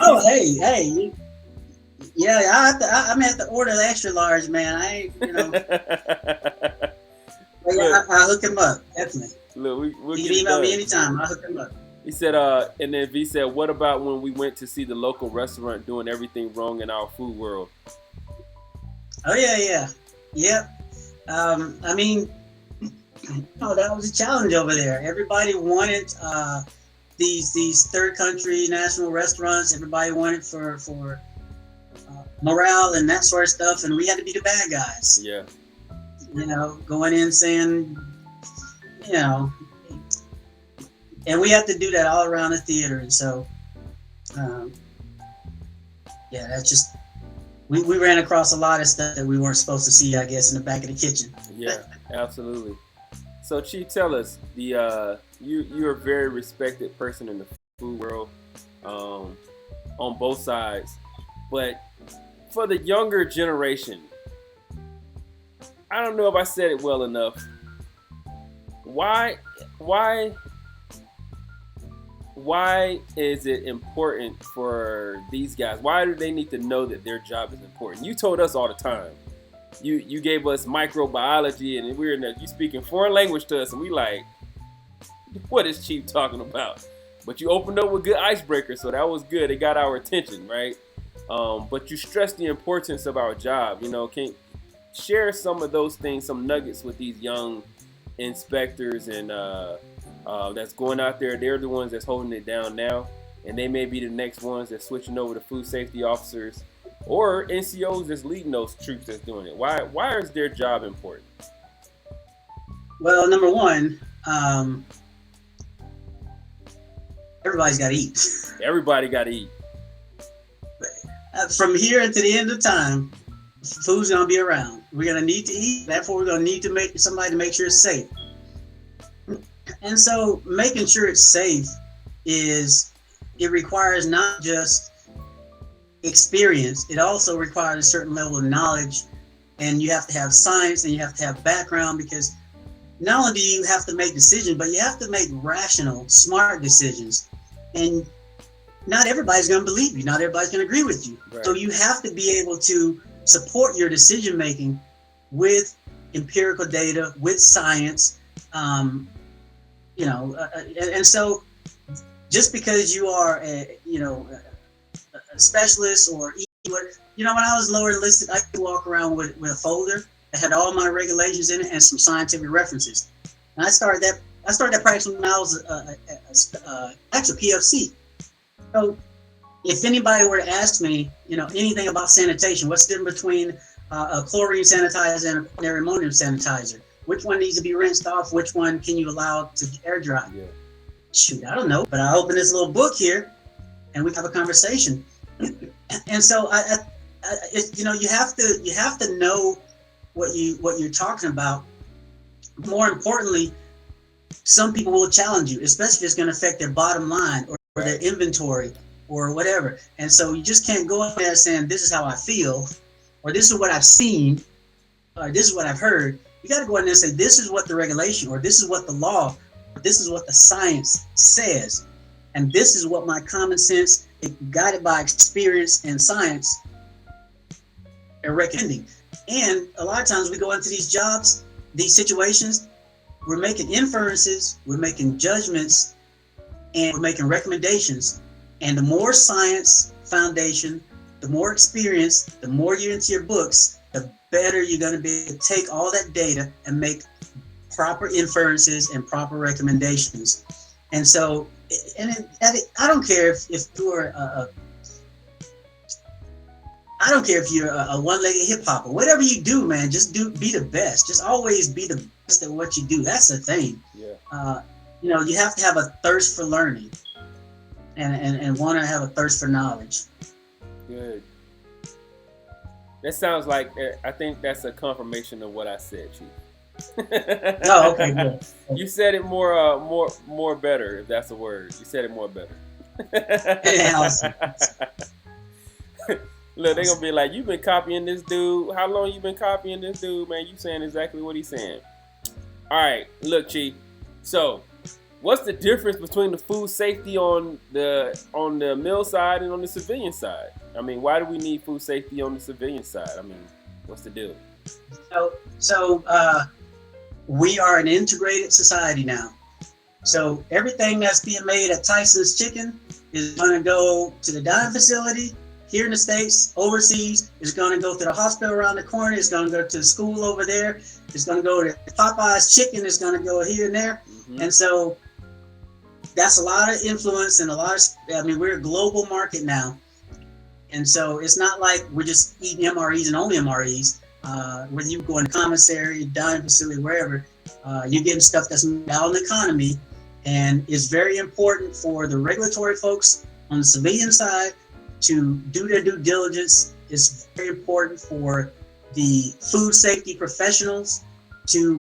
Oh, hey. Yeah, I'm at the order the extra large, man. I ain't, I'll hook him up, definitely. Look, we'll you can email me anytime. I'll hook him up. He said, and then V said, what about when we went to see the local restaurant doing everything wrong in our food world? Oh, yeah. Yep. I mean, that was a challenge over there. Everybody wanted these third country national restaurants. Everybody wanted for morale and that sort of stuff, and we had to be the bad guys. Yeah. Going in saying, and we have to do that all around the theater. And so, that's just, we ran across a lot of stuff that we weren't supposed to see, I guess, in the back of the kitchen. Yeah, absolutely. So, Chief, tell us, you're a very respected person in the food world, on both sides. But for the younger generation, I don't know if I said it well enough. Why is it important for these guys? Why do they need to know that their job is important? You told us all the time. You gave us microbiology, and we're you speaking foreign language to us, and we like, what is Chief talking about? But you opened up with good icebreakers, so that was good. It got our attention, right? But you stressed the importance of our job. Can share some of those things, some nuggets with these young inspectors and that's going out there. They're the ones that's holding it down now, and they may be the next ones that's switching over to food safety officers or NCOs that's leading those troops that's doing it. Why is their job important? Well, number one, everybody's got to eat. Everybody got to eat. From here to the end of time, food's going to be around. We're going to need to eat. Therefore, we're going to need to make somebody to make sure it's safe. And so making sure it's safe it requires not just experience. It also requires a certain level of knowledge, and you have to have science and you have to have background, because not only do you have to make decisions, but you have to make rational, smart decisions. And not everybody's going to believe you. Not everybody's going to agree with you. Right. So you have to be able to support your decision making with empirical data, with science, and so just because you are a specialist or when I was lower enlisted, I could walk around with a folder that had all my regulations in it and some scientific references. And I started that practice when I was actually PFC. So if anybody were to ask me, anything about sanitation, what's the difference between a chlorine sanitizer and a coronary ammonium sanitizer? Which one needs to be rinsed off? Which one can you allow to air dry? Yeah. Shoot, I don't know. But I open this little book here, and we have a conversation. And so you have to know what you're talking about. More importantly, some people will challenge you, especially if it's going to affect their bottom line or their inventory or whatever. And so you just can't go in there saying, this is how I feel, or this is what I've seen, or this is what I've heard. You got to go in there and say, this is what the regulation, or this is what the law, or this is what the science says. And this is what my common sense, guided by experience and science, are recommending. And a lot of times we go into these jobs, these situations, we're making inferences, we're making judgments, and we're making recommendations. And the more science foundation, the more experience, the more you're into your books, the better you're going to be able to take all that data and make proper inferences and proper recommendations. And so, I don't care if you're I don't care if you're a one-legged hip hopper. Whatever you do, man, just be the best. Just always be the best at what you do. That's the thing. Yeah. You have to have a thirst for learning, and want to have a thirst for knowledge. Good. That sounds like, I think that's a confirmation of what I said, Chief. Oh, okay, good. You said it more better, if that's a word. You said it more better. Awesome. Look, they're gonna be like, you've been copying this dude. How long you been copying this dude, man? You saying exactly what he's saying. All right, look, Chief. So, what's the difference between the food safety on the mill side and on the civilian side? I mean, why do we need food safety on the civilian side? I mean, what's the deal? So we are an integrated society now. So everything that's being made at Tyson's Chicken is going to go to the dyeing facility here in the States, overseas. It's going to go to the hospital around the corner. It's going to go to the school over there. It's going to go to Popeye's Chicken. It's going to go here and there. Mm-hmm. And so that's a lot of influence and we're a global market now. And so it's not like we're just eating MREs and only MREs. Whether you go in the commissary, dyeing facility, wherever, you're getting stuff that's out in the economy. And it's very important for the regulatory folks on the civilian side to do their due diligence. It's very important for the food safety professionals to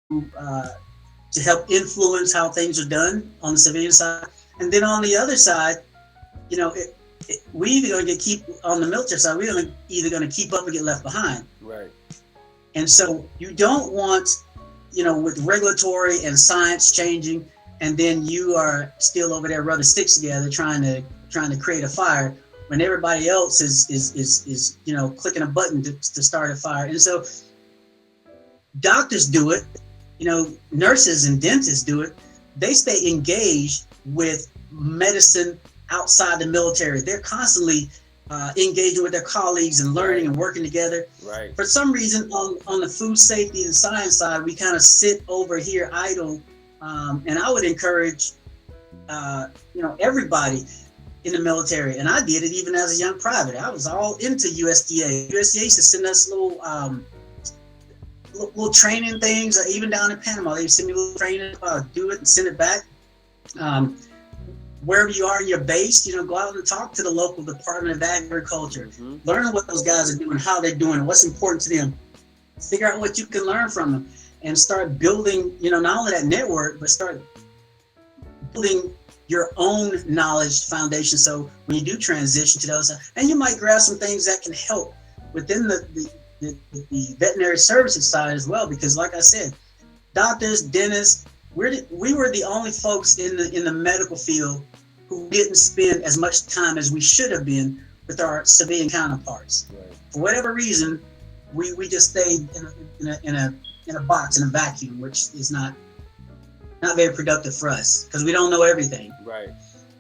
help influence how things are done on the civilian side. And then on the other side, we either going to keep on the military side, we're either going to keep up or get left behind. Right. And so you don't want, with regulatory and science changing, and then you are still over there rubbing sticks together trying to create a fire when everybody else is clicking a button to start a fire. And so doctors do it, nurses and dentists do it. They stay engaged with medicine outside the military. They're constantly engaging with their colleagues and learning and working together. Right. For some reason, on the food safety and science side, we kind of sit over here idle. And I would encourage, everybody in the military, and I did it even as a young private. I was all into USDA. USDA used to send us little training things, even down in Panama. They would send me little training, do it and send it back. Wherever you are in your base, go out and talk to the local Department of Agriculture. Mm-hmm. Learn what those guys are doing, how they're doing it, what's important to them. Figure out what you can learn from them and start building, not only that network, but start building your own knowledge foundation. So when you do transition to those, and you might grab some things that can help within the veterinary services side as well, because like I said, doctors, dentists, we were the only folks in the medical field who didn't spend as much time as we should have been with our civilian counterparts. Right. For whatever reason, we just stayed in a box, in a vacuum, which is not very productive for us because we don't know everything. Right.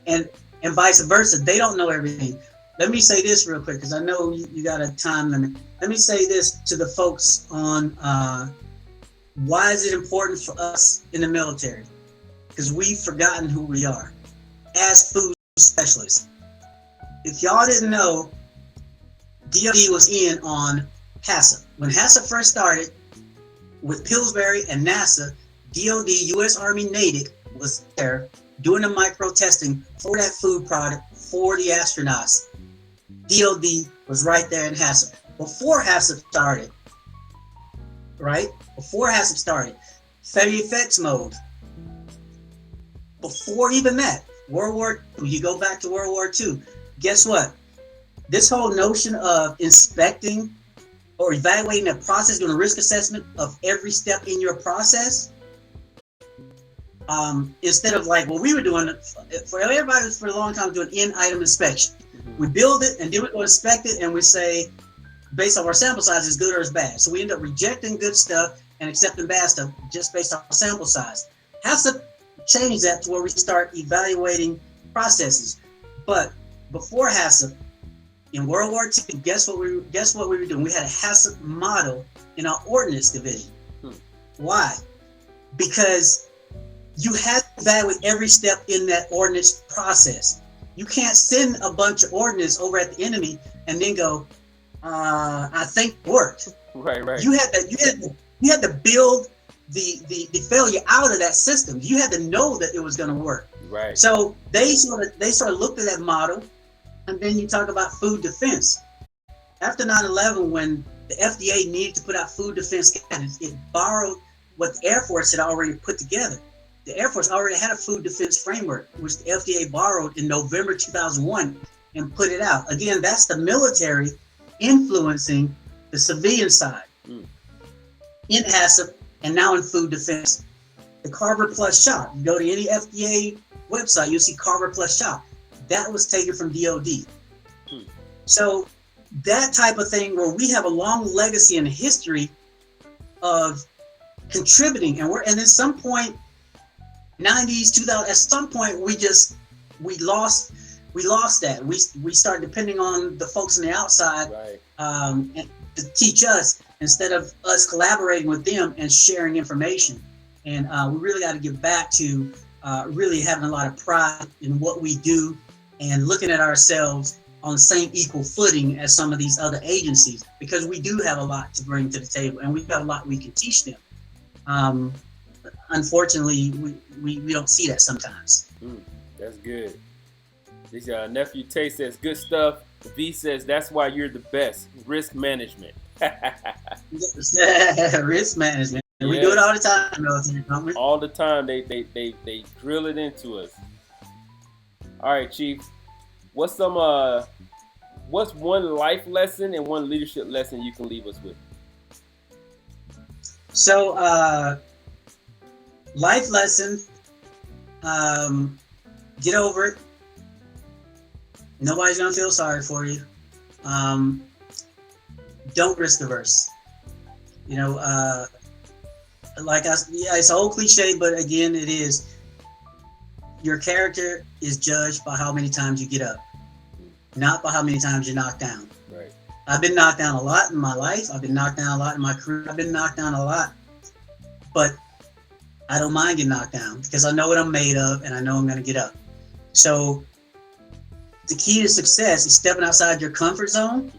And vice versa, they don't know everything. Let me say this real quick because I know you got a time limit. Let me say this to the folks on why is it important for us in the military? Because we've forgotten who we are as food specialists. If y'all didn't know, DoD was in on HACCP. When HACCP first started with Pillsbury and NASA, DoD, U.S. Army NATIC, was there doing the micro testing for that food product for the astronauts. DoD was right there in HACCP. Before HACCP started, Federal effects mode. before even that, World War II, you go back to World War II, guess what? This whole notion of inspecting or evaluating the process, doing a risk assessment of every step in your process, instead of like what we were doing for everybody for a long time doing in-item inspection. We build it and then we go inspect it and we say, based on our sample size, is good or is bad. So we end up rejecting good stuff and accepting bad stuff just based on our sample size. HACCP change that to where we start evaluating processes. But before HACCP, in World War II, guess what we were doing? We had a HACCP model in our ordnance division. Why? Because you have to evaluate every step in that ordnance process. You can't send a bunch of ordnance over at the enemy and then go, I think it worked. Right. You had to build the failure out of that system. You had to know that it was going to work. Right. So they sort of looked at that model, and then you talk about food defense. After 9/11, when the FDA needed to put out food defense guidance, it borrowed what the Air Force had already put together. The Air Force already had a food defense framework, which the FDA borrowed in November 2001 and put it out. Again, that's the military influencing the civilian side in HACCP and now in food defense. The Carver Plus shot. You go to any FDA website, you'll see Carver Plus shot. That was taken from DOD. So that type of thing where we have a long legacy and history of contributing, and at some point, 90s, 2000, at some point we lost that. We started depending on the folks on the outside and to teach us instead of us collaborating with them and sharing information. And we really got to get back to really having a lot of pride in what we do and looking at ourselves on the same equal footing as some of these other agencies, because we do have a lot to bring to the table and we've got a lot we can teach them. Unfortunately, we don't see that sometimes. That's good. This nephew Tay says good stuff. V says that's why you're the best. Risk management. Risk management. And we do it all the time, military, don't we? All the time. They drill it into us. All right, Chief. What's one life lesson and one leadership lesson you can leave us with? So, life lesson, get over it. Nobody's gonna feel sorry for you. Don't risk averse. You know, it's an old cliche, but again, it is. Your character is judged by how many times you get up, not by how many times you're knocked down. Right. I've been knocked down a lot in my life. I've been knocked down a lot in my career. I've been knocked down a lot, but I don't mind getting knocked down because I know what I'm made of and I know I'm going to get up. So the key to success is stepping outside your comfort zone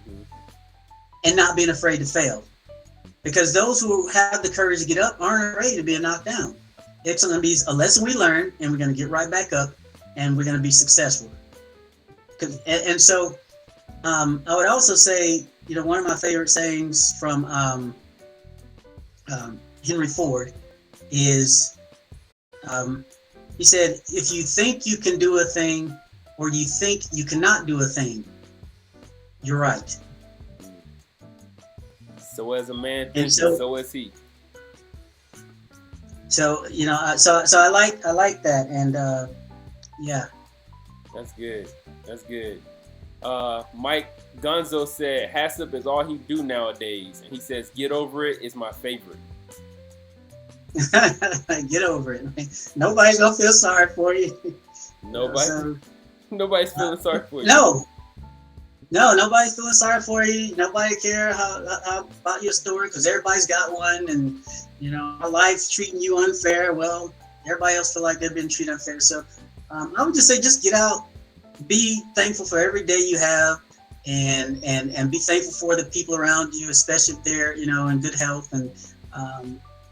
and not being afraid to fail. Because those who have the courage to get up aren't afraid of being knocked down. It's going to be a lesson we learn, and we're going to get right back up, and we're going to be successful. And so I would also say, you know, one of my favorite sayings from Henry Ford is, he said, if you think you can do a thing or you think you cannot do a thing, you're right. So as a man thinks, so is he. So, you know, so I like that, and yeah. That's good. That's good. Mike Gonzo said HACCP is all he do nowadays, and he says get over it is my favorite. Get over it. Nobody's gonna feel sorry for you. Nobody's feeling sorry for you. No, nobody's feeling sorry for you. Nobody care how about your story, because everybody's got one, and you know, our life's treating you unfair. Well, everybody else feel like they've been treated unfair. So I would just say, just get out, be thankful for every day you have, and be thankful for the people around you, especially if they're, you know, in good health, and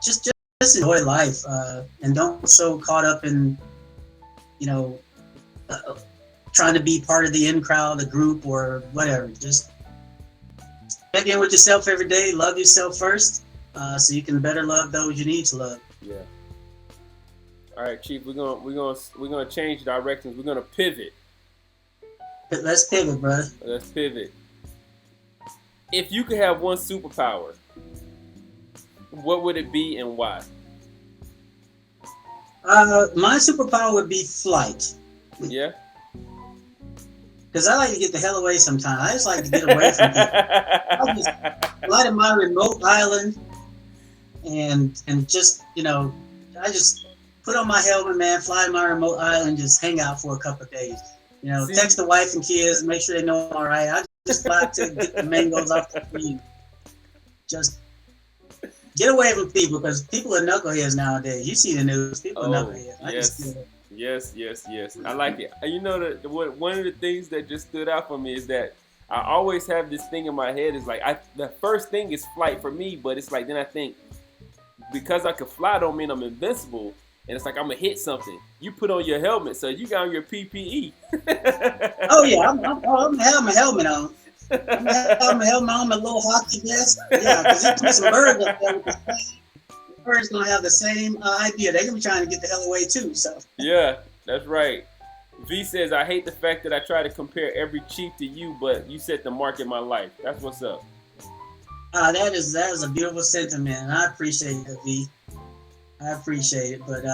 just enjoy life, and don't get so caught up in, you know, trying to be part of the in crowd, the group, or whatever. Just check in with yourself every day. Love yourself first, so you can better love those you need to love. Yeah. All right, Chief. We're gonna change directions. We're gonna pivot. Let's pivot, brother. Let's pivot. If you could have one superpower, what would it be and why? My superpower would be flight. Yeah. Because I like to get the hell away sometimes. I just like to get away from people. I just fly to my remote island and just, I just put on my helmet, man, fly to my remote island, just hang out for a couple of days. Text the wife and kids, make sure they know I'm all right. I just fly to get the mangoes off the tree. Just get away from people, because people are knuckleheads nowadays. You see the news, people are knuckleheads. Yes. I like it. One of the things that just stood out for me is that I always have this thing in my head is like, the first thing is flight for me, but it's like, then I think, because I can fly don't mean I'm invincible, and it's like I'm gonna hit something. You put on your helmet, so you got on your PPE. Oh yeah, I'm gonna have my helmet on. I'm gonna have my helmet on, my little hockey vest. Yeah, because you put some birds up there with the plane. The birds gonna have the same idea. They're gonna be trying to get the hell away too. So yeah, that's right. V says, I hate the fact that I try to compare every chief to you, but you set the mark in my life. That's what's up. That is a beautiful sentiment, and I appreciate it, V. I appreciate it, but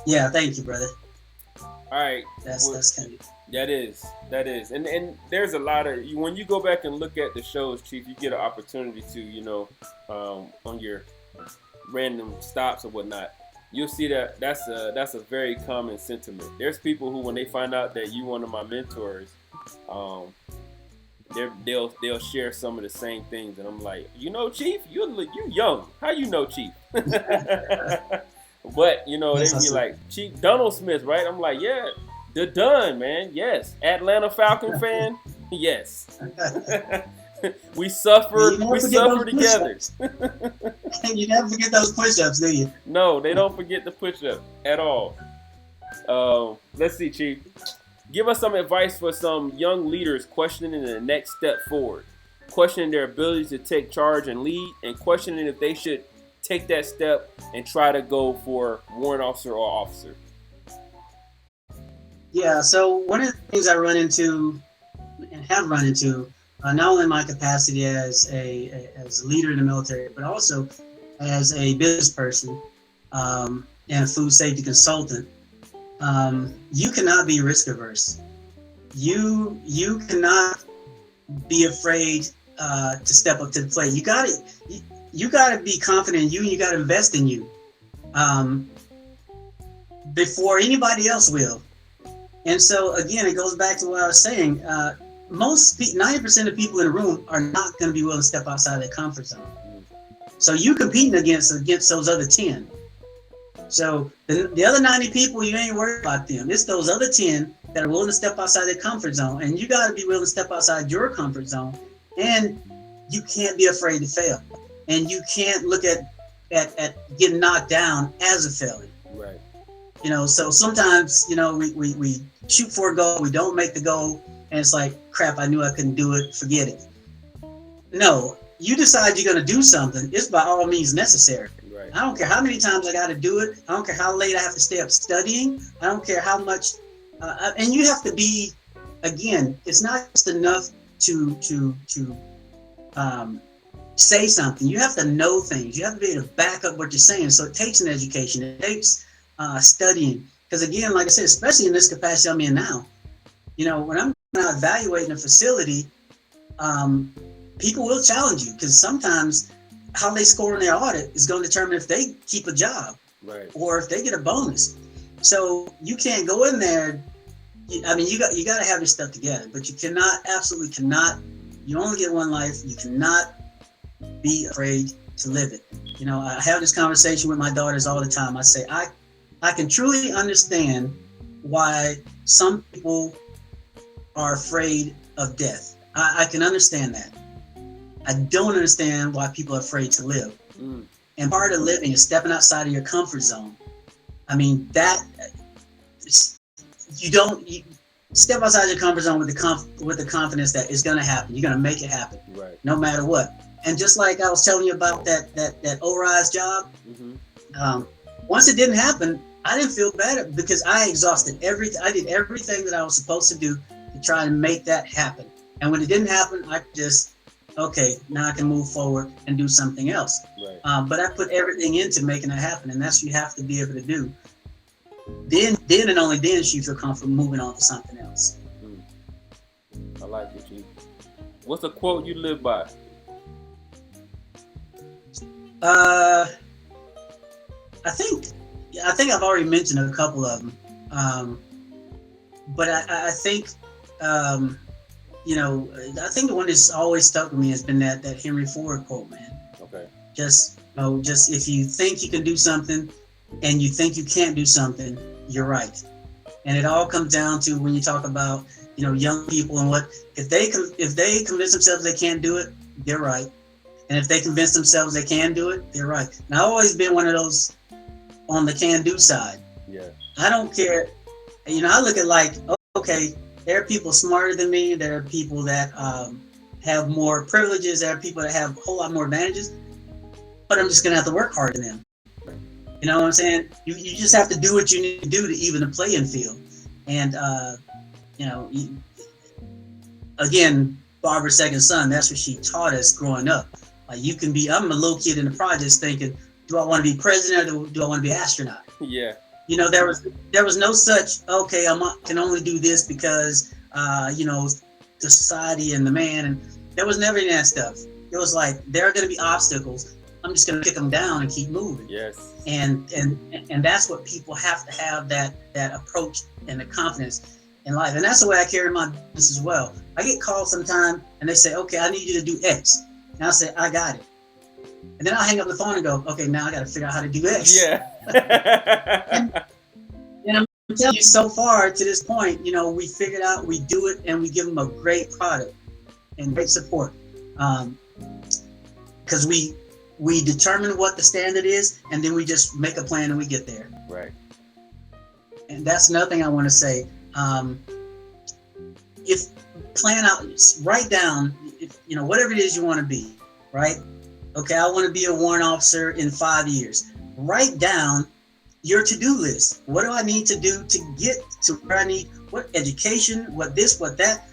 yeah, thank you, brother. All right, that's kind of. That is, and there's a lot of when you go back and look at the shows, Chief, you get an opportunity to, on your random stops or whatnot, you'll see that that's a very common sentiment. There's people who, when they find out that you one of my mentors, they'll share some of the same things, and I'm like, Chief, you young. How you know Chief? But they be like, Chief Donald Smith, right? I'm like, yeah, the Dunn, man. Yes, Atlanta Falcon fan. Yes. We suffer together. You never forget those push-ups, do you? No, they don't forget the push-up at all. Let's see, Chief. Give us some advice for some young leaders questioning the next step forward, questioning their ability to take charge and lead, and questioning if they should take that step and try to go for warrant officer or officer. Yeah, so one of the things I run into and have run into, not only in my capacity as a leader in the military, but also as a business person and a food safety consultant, you cannot be risk averse. You cannot be afraid to step up to the plate. You gotta be confident in you, and you gotta invest in you before anybody else will. And so again, it goes back to what I was saying. 90% of people in the room are not going to be willing to step outside their comfort zone. So you competing against those other 10. So the other 90 people, you ain't worried about them. It's those other 10 that are willing to step outside their comfort zone, and you got to be willing to step outside your comfort zone. And you can't be afraid to fail, and you can't look at getting knocked down as a failure. Right. So sometimes we shoot for a goal, we don't make the goal, and it's like, crap, I knew I couldn't do it, forget it. No, you decide you're going to do something, it's by all means necessary. Right. I don't care how many times I got to do it. I don't care how late I have to stay up studying. I don't care how much. And you have to be, again, it's not just enough to say something. You have to know things. You have to be able to back up what you're saying. So it takes an education. It takes studying. Because again, like I said, especially in this capacity I'm in now, when I'm evaluating a facility, people will challenge you, because sometimes how they score in their audit is going to determine if they keep a job, right, or if they get a bonus. So you can't go in there. You got to have your stuff together, but you absolutely cannot. You only get one life. You cannot be afraid to live it. I have this conversation with my daughters all the time. I say, I can truly understand why some people are afraid of death. I can understand that. I don't understand why people are afraid to live. And part of living is stepping outside of your comfort zone. You step outside your comfort zone with the confidence that it's going to happen. You're going to make it happen, right, no matter what. And just like I was telling you about that ORISE job, Once it didn't happen, I didn't feel bad because I exhausted everything. I did everything that I was supposed to do to try and make that happen. And when it didn't happen, I just, okay, now I can move forward and do something else. Right. But I put everything into making it happen, and that's what you have to be able to do. Then and only then should you feel comfortable moving on to something else. I like it, Chief. What's a quote you live by? I think I've already mentioned a couple of them, but I think I think the one that's always stuck with me has been that Henry Ford quote, man. Okay. Just if you think you can do something and you think you can't do something, you're right. And it all comes down to when you talk about young people and what if they convince themselves they can't do it, they're right. And if they convince themselves they can do it, they're right. And I've always been one of those on the can-do side. Yeah. I don't care. I look at like, okay, there are people smarter than me. There are people that have more privileges. There are people that have a whole lot more advantages. But I'm just going to have to work harder than them. You know what I'm saying? You just have to do what you need to do to even the playing field. And, again, Barbara's second son, that's what she taught us growing up. Like I'm a little kid in the projects thinking, do I want to be president or do I want to be an astronaut? Yeah. There was no such, okay, can only do this because, the society and the man, and there was never any of that stuff. It was like, there are going to be obstacles. I'm just going to kick them down and keep moving. Yes. And that's what people have to have, that approach and the confidence in life. And that's the way I carry my business as well. I get called sometime and they say, okay, I need you to do X. And I'll say, I got it. And then I'll hang up the phone and go, okay, now I got to figure out how to do X. Yeah. and I'm telling you, so far to this point, we figured out, we do it, and we give them a great product and great support. Because we determine what the standard is, and then we just make a plan and we get there. Right. And that's another thing I want to say. If plan out, write down, whatever it is you want to be, right? Okay, I want to be a warrant officer in 5 years. Write down your to-do list. What do I need to do to get to where I need? What education? What this? What that?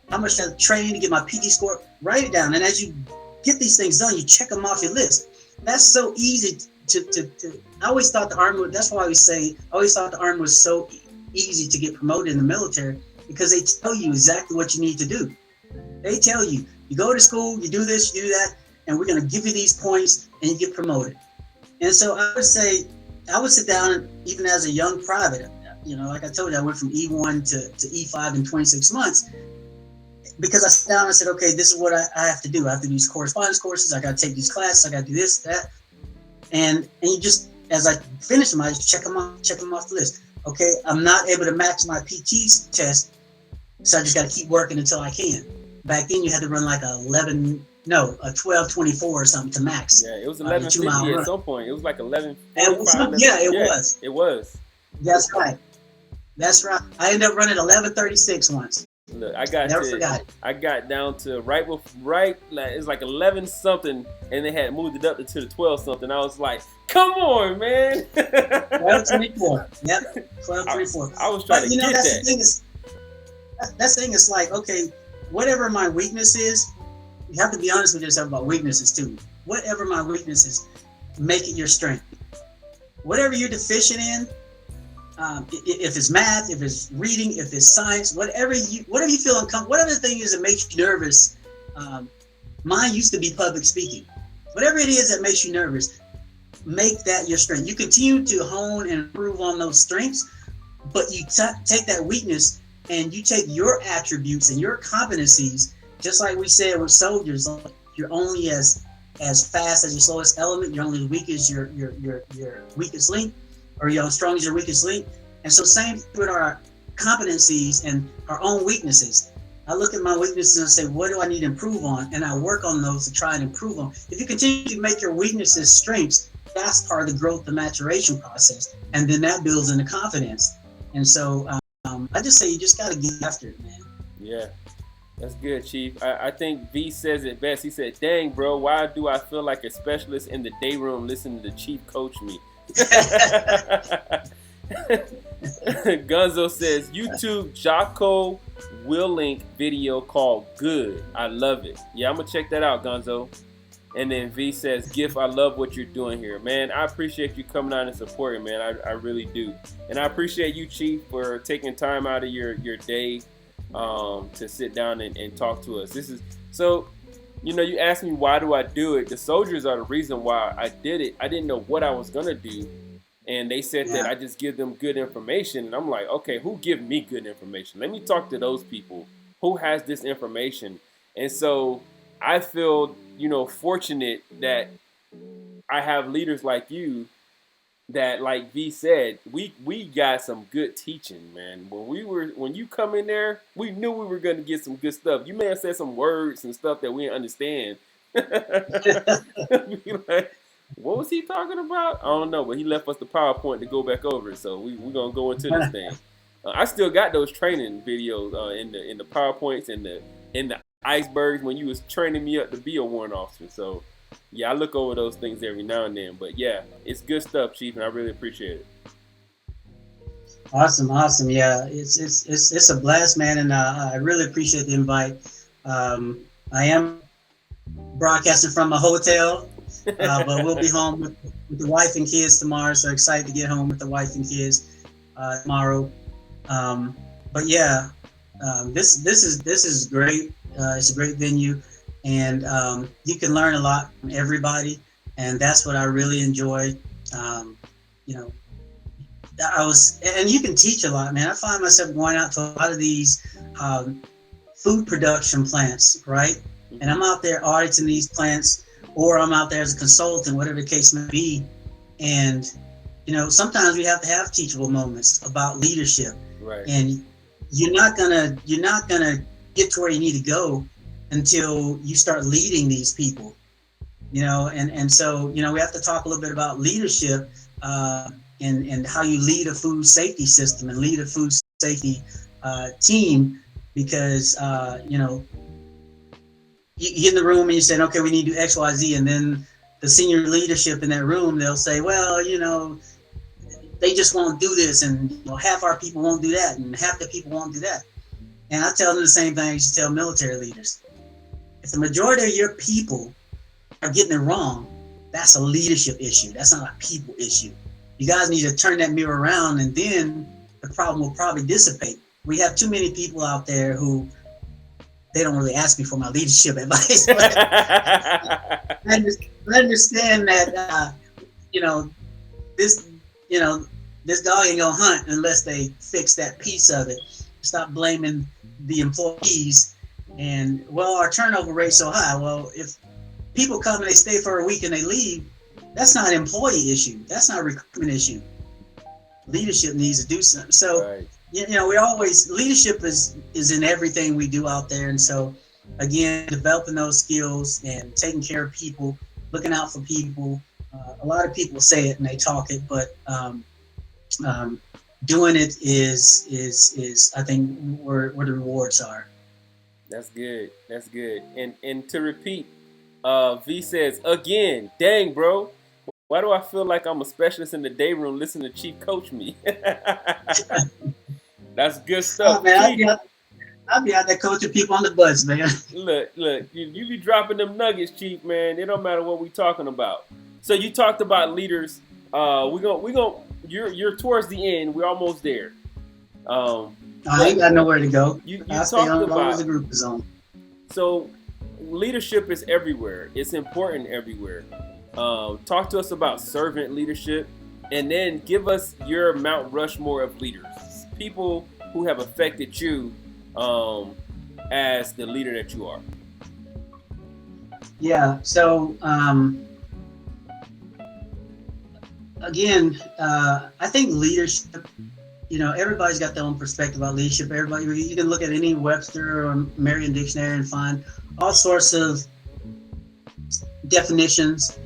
How much I train to get my PT score? Write it down, and as you get these things done, you check them off your list. That's so easy to I always thought the Army. That's why I always thought the Army was so easy to get promoted in the military, because they tell you exactly what you need to do. They tell you, you go to school, you do this, you do that, and we're going to give you these points, and you get promoted. And so I would sit down, and even as a young private, like I told you, I went from E1 to E5 in 26 months, because I sat down and said, okay, this is what I have to do. I have to do these correspondence courses. I got to take these classes. I got to do this, that. And you just, as I finish them, I just check them off the list. Okay, I'm not able to match my PT test, so I just got to keep working until I can. Back then, you had to run like a 12:24 or something to max. Yeah, it was 11:50 at some point. It was like 11:45. Yeah, it was. It was. That's right. I ended up running 11:36 once. Look, I got down to right. It was like 11 something, and they had moved it up to the 12 something. I was like, "Come on, man!" 12:24. Yep, 12:24. I was trying to get that. That's the thing. It's like, okay, whatever my weakness is, you have to be honest with yourself about weaknesses too. Whatever my weakness is, make it your strength. Whatever you're deficient in, if it's math, if it's reading, if it's science, whatever you feel uncomfortable, whatever the thing is that makes you nervous. Mine used to be public speaking. Whatever it is that makes you nervous, make that your strength. You continue to hone and improve on those strengths, but you take that weakness and you take your attributes and your competencies, just like we said with soldiers. You're only as fast as your slowest element. You're only as weak as your weakest link, or you're as strong as your weakest link. And so same with our competencies and our own weaknesses. I look at my weaknesses and say, what do I need to improve on? And I work on those to try and improve on. If you continue to make your weaknesses strengths, that's part of the growth and maturation process. And then that builds into confidence. And so I just say you just got to get after it, man. Yeah, that's good, Chief. I think V says it best. He said, dang, bro, why do I feel like a specialist in the day room listening to Chief coach me? Gunzo says YouTube Jocko Willink video called Good. I love it. Yeah, I'm gonna check that out, Gunzo. And then V says, GIF, I love what you're doing here. Man, I appreciate you coming out and supporting, man. I really do. And I appreciate you, Chief, for taking time out of your day to sit down and talk to us. This is so, you know, you asked me why do I do it. The soldiers are the reason why I did it. I didn't know what I was gonna do. And they said that I just give them good information. And I'm like, okay, who give me good information? Let me talk to those people. Who has this information? And so I feel, you know, fortunate that I have leaders like you that, like V said, we got some good teaching, man. When you come in there, we knew we were gonna get some good stuff. You may have said some words and stuff that we didn't understand. Like, what was he talking about? I don't know, but he left us the PowerPoint to go back over it. So we're gonna go into this thing. I still got those training videos in the PowerPoints and the icebergs when you was training me up to be a warrant officer. So yeah, I look over those things every now and then. But yeah, it's good stuff, Chief, and I really appreciate it. Awesome. Yeah, it's a blast, man, and I really appreciate the invite. I am broadcasting from a hotel. But we'll be home with the wife and kids tomorrow. So excited to get home with the wife and kids tomorrow. But yeah, this is great. It's a great venue, and you can learn a lot from everybody, and that's what I really enjoy. You know, and you can teach a lot, man. I find myself going out to a lot of these food production plants, right? And I'm out there auditing these plants. Or I'm out there as a consultant, whatever the case may be. And, you know, sometimes we have to have teachable moments about leadership. Right. And you're not gonna get to where you need to go until you start leading these people. You know, and so, you know, we have to talk a little bit about leadership and how you lead a food safety system and lead a food safety team, because you know, you get in the room and you say, okay, we need to do X, Y, Z. And then the senior leadership in that room, they'll say, well, you know, they just won't do this. And you know, half our people won't do that. And half the people won't do that. And I tell them the same thing I used to tell military leaders. If the majority of your people are getting it wrong, that's a leadership issue. That's not a people issue. You guys need to turn that mirror around, and then the problem will probably dissipate. We have too many people out there who they don't really ask me for my leadership advice. I understand that, you know, this dog ain't gonna hunt unless they fix that piece of it. Stop blaming the employees. And well, our turnover rate's so high. Well, if people come and they stay for a week and they leave, that's not an employee issue. That's not a recruitment issue. Leadership needs to do something. So. Right. You know, leadership is in everything we do out there. And so, again, developing those skills and taking care of people, looking out for people. A lot of people say it and they talk it, but doing it is I think where the rewards are. That's good. That's good. And to repeat, V says, again, dang, bro. Why do I feel like I'm a specialist in the day room listening to Chief coach me? That's good stuff. Oh, man, I'll be out there coaching people on the bus, man. Look, you be dropping them nuggets, Chief, man. It don't matter what we talking about. So you talked about leaders. You're towards the end. We're almost there. I ain't got nowhere to go. You I'll talked stay on as long about as the group is on. So leadership is everywhere. It's important everywhere. Talk to us about servant leadership, and then give us your Mount Rushmore of leaders. People who have affected you as the leader that you are. Yeah, so again, I think leadership, you know, everybody's got their own perspective about leadership. You can look at any Webster or Merriam dictionary and find all sorts of definitions.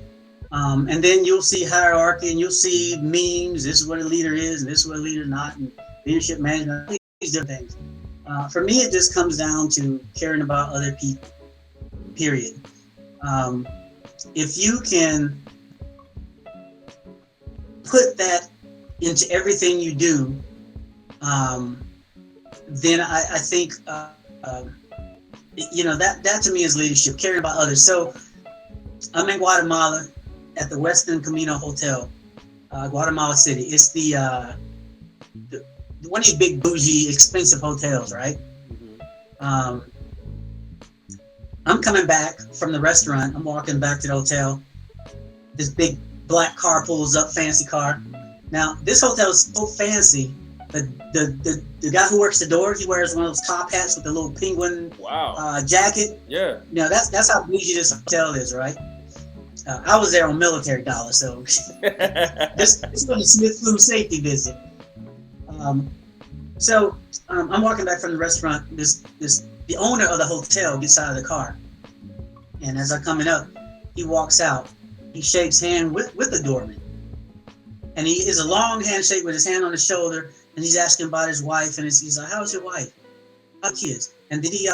And then you'll see hierarchy and you'll see memes. This is what a leader is, and this is what a leader is not, and leadership management, these different things. For me, it just comes down to caring about other people, period. If you can put that into everything you do, then I think that to me is leadership, caring about others. So I'm in Guatemala at the Western Camino Hotel, Guatemala City. It's the one of these big bougie expensive hotels, right? Mm-hmm. I'm coming back from the restaurant. I'm walking back to the hotel. This big black car pulls up, fancy car. Now this hotel is so fancy. The guy who works the door, he wears one of those top hats with the little penguin jacket. Yeah. That's how bougie this hotel is, right? I was there on military dollars, so this was a Smith flu safety visit. So I'm walking back from the restaurant. The owner of the hotel gets out of the car, and as I'm coming up, he walks out. He shakes hand with the doorman, and he is a long handshake with his hand on his shoulder, and he's asking about his wife, and he's like, "How's your wife? How kids? And did he,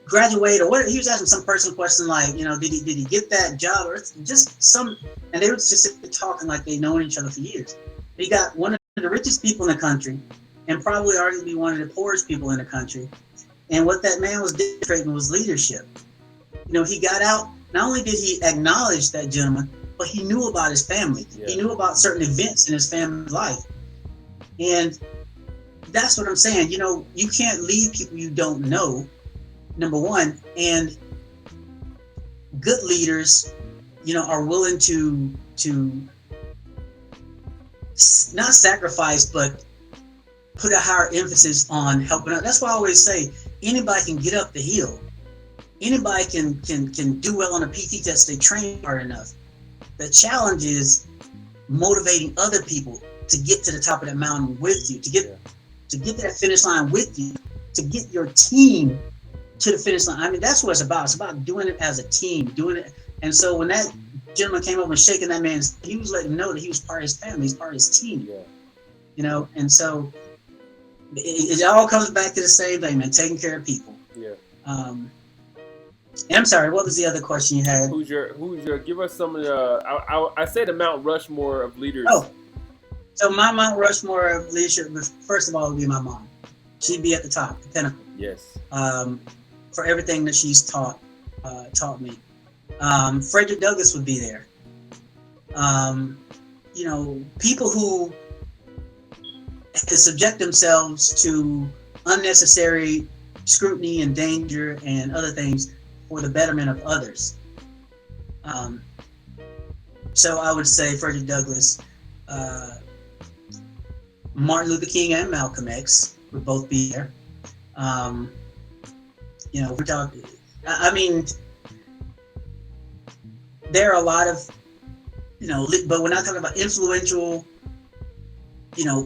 graduate or what?" He was asking some personal question like, did he get that job or just some? And they would just sit talking like they'd known each other for years. He got one of the richest people in the country, and probably arguably one of the poorest people in the country. And what that man was demonstrating was leadership. He got out. Not only did he acknowledge that gentleman, but he knew about his family. Yeah. He knew about certain events in his family's life. And that's what I'm saying. You can't lead people you don't know, number one. And good leaders, are willing to not sacrifice, but put a higher emphasis on helping out. That's why I always say anybody can get up the hill. Anybody can do well on a PT test if they train hard enough. The challenge is motivating other people to get to the top of that mountain with you, to get to that finish line with you, to get your team to the finish line. I mean, that's what it's about. It's about doing it as a team, doing it. And so when that gentleman came over and shaking that man's, he was letting him know that he was part of his family, he's part of his team. Yeah. And so it all comes back to the same thing, man, taking care of people. Yeah. I'm sorry, what was the other question you had? Who's your give us some of the, I say the Mount Rushmore of leaders. Oh, so my Mount Rushmore of leadership, first of all, would be my mom. She'd be at the top, the pinnacle. Yes. For everything that she's taught me. Frederick Douglass would be there. People who subject themselves to unnecessary scrutiny and danger and other things for the betterment of others. So I would say Frederick Douglass, Martin Luther King and Malcolm X would both be there. We're talking, I mean, there are a lot of, but we're not talking about influential,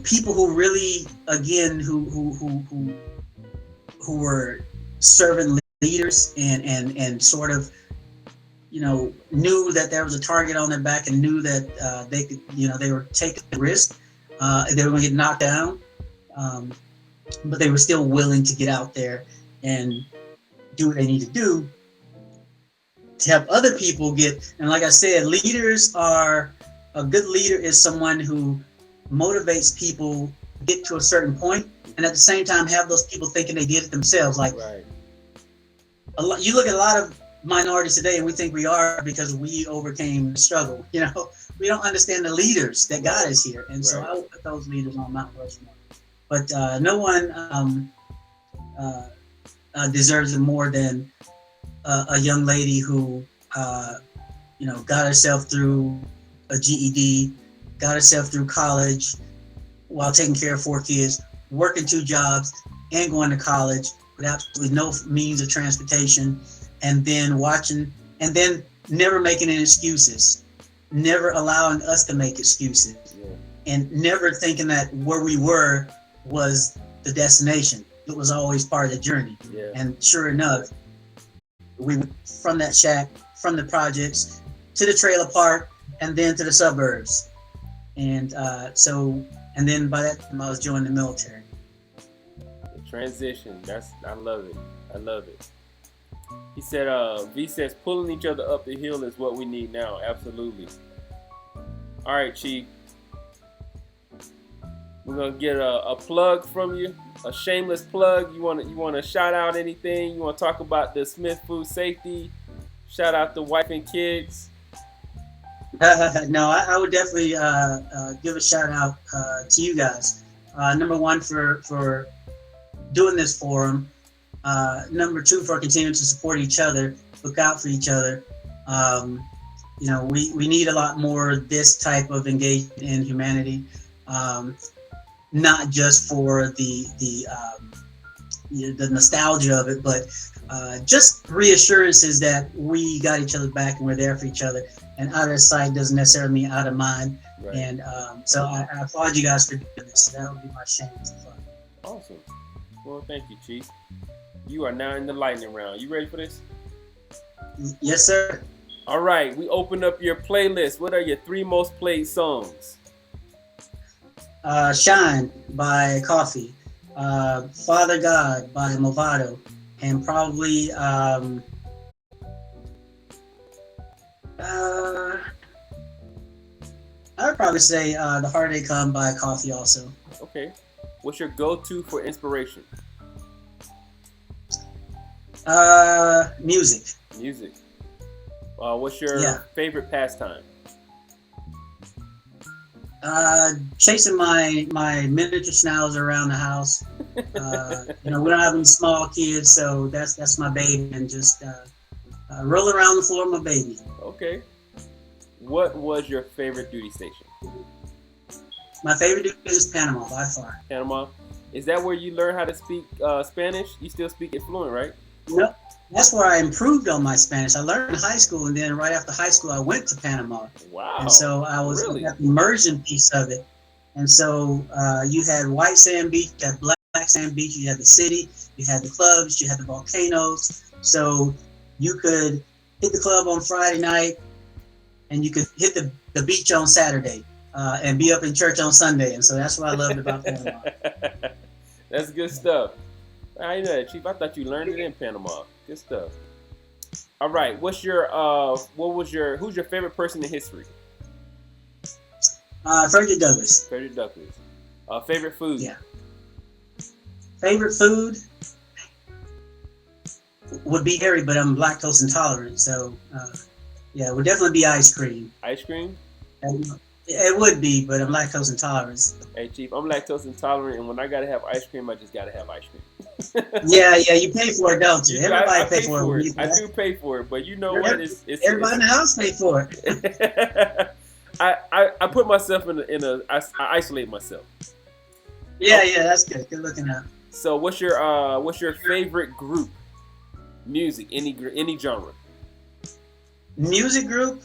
people who really, again, who were servant leaders and sort of, knew that there was a target on their back and knew that they could, they were taking the risk. They were going to get knocked down, but they were still willing to get out there and do what they need to do to help other people get. And like I said, a good leader is someone who motivates people to get to a certain point, and at the same time have those people thinking they did it themselves. Like, right. You look at a lot of minorities today, and we think we are because we overcame the struggle. We don't understand the leaders that got us here, and so I would put those leaders on Mount Rushmore. But no one deserves it more than a young lady who, got herself through a GED, got herself through college while taking care of 4 kids, working 2 jobs, and going to college with absolutely no means of transportation, and then never making any excuses, never allowing us to make excuses, and never thinking that where we were was the destination. It was always part of the journey. Yeah. And sure enough, we went from that shack, from the projects, to the trailer park, and then to the suburbs. And and then by that time I was joining the military. The transition, I love it. He said, V says, pulling each other up the hill is what we need now. Absolutely. All right, Chief. We're gonna get a plug from you, a shameless plug. You wanna shout out anything? You wanna talk about the Smith Food Safety? Shout out the wife and kids. No, I would definitely give a shout out to you guys. Number one for doing this forum. Number two for continuing to support each other, look out for each other. We need a lot more of this type of engagement in humanity. Not just for the nostalgia of it, but just reassurances that we got each other back and we're there for each other. And out of sight doesn't necessarily mean out of mind. Right. And so I applaud you guise for doing this. That would be my shameless plug. Awesome. Well, thank you, Chief. You are now in the lightning round. You ready for this? Yes, sir. All right. We open up your playlist. What are your 3 most played songs? Shine by Coffee, Father God by Movado, and probably I would probably say The Heartache Come by Coffee also. Okay. What's your go-to for inspiration? Music. Music. What's your favorite pastime? Chasing my miniature schnauzer around the house. We don't have any small kids, so that's my baby, and just roll around the floor with my baby. Okay. What was your favorite duty station? My favorite duty is Panama by far. Panama. Is that where you learn how to speak Spanish? You still speak it fluent, right? No, that's where I improved on my Spanish. I learned in high school, and then right after high school, I went to Panama. Wow. And so I was really? at the immersion piece of it. And so you had white sand beach, you had black sand beach, you had the city, you had the clubs, you had the volcanoes. So you could hit the club on Friday night, and you could hit the beach on Saturday, and be up in church on Sunday. And so that's what I loved about Panama. That's good stuff. I know that, Chief. I thought you learned it in Panama. Good stuff. All right. Who's your favorite person in history? Frederick Douglass. Frederick Douglass. Favorite food? Yeah. Favorite food would be dairy, but I'm lactose intolerant, so it would definitely be ice cream. Ice cream? It would be, but I'm lactose intolerant. Hey, Chief, I'm lactose intolerant, and when I gotta have ice cream, I just gotta have ice cream. yeah, you pay for it, don't you? Everybody pay for it. I do pay for it, but you know what? It's everybody in the house pay for it. I put myself I isolate myself. Yeah, that's good. Good looking out. So, what's your favorite group? Music, any genre. Music group.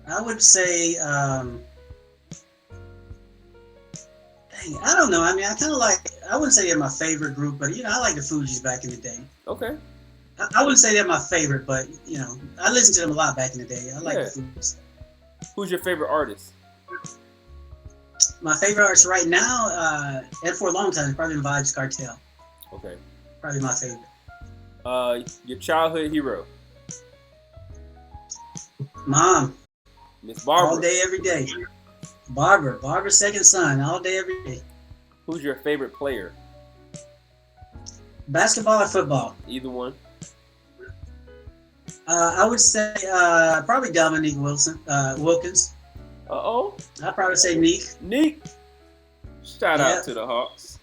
I would say, I don't know. I mean, I kind of I wouldn't say they're my favorite group, but, I like the Fugees back in the day. Okay. I wouldn't say they're my favorite, but, I listened to them a lot back in the day. I like the Fugees. Who's your favorite artist? My favorite artist right now, and for a long time, is probably Vibes Cartel. Okay. Probably my favorite. Your childhood hero? Mom. Miss Barbara. All day, every day. Barbara's second son, all day, every day. Who's your favorite player? Basketball or football? Either one. I would say probably Dominique Wilkins. Uh-oh. I'd probably say Neek. Neek. Shout out to the Hawks.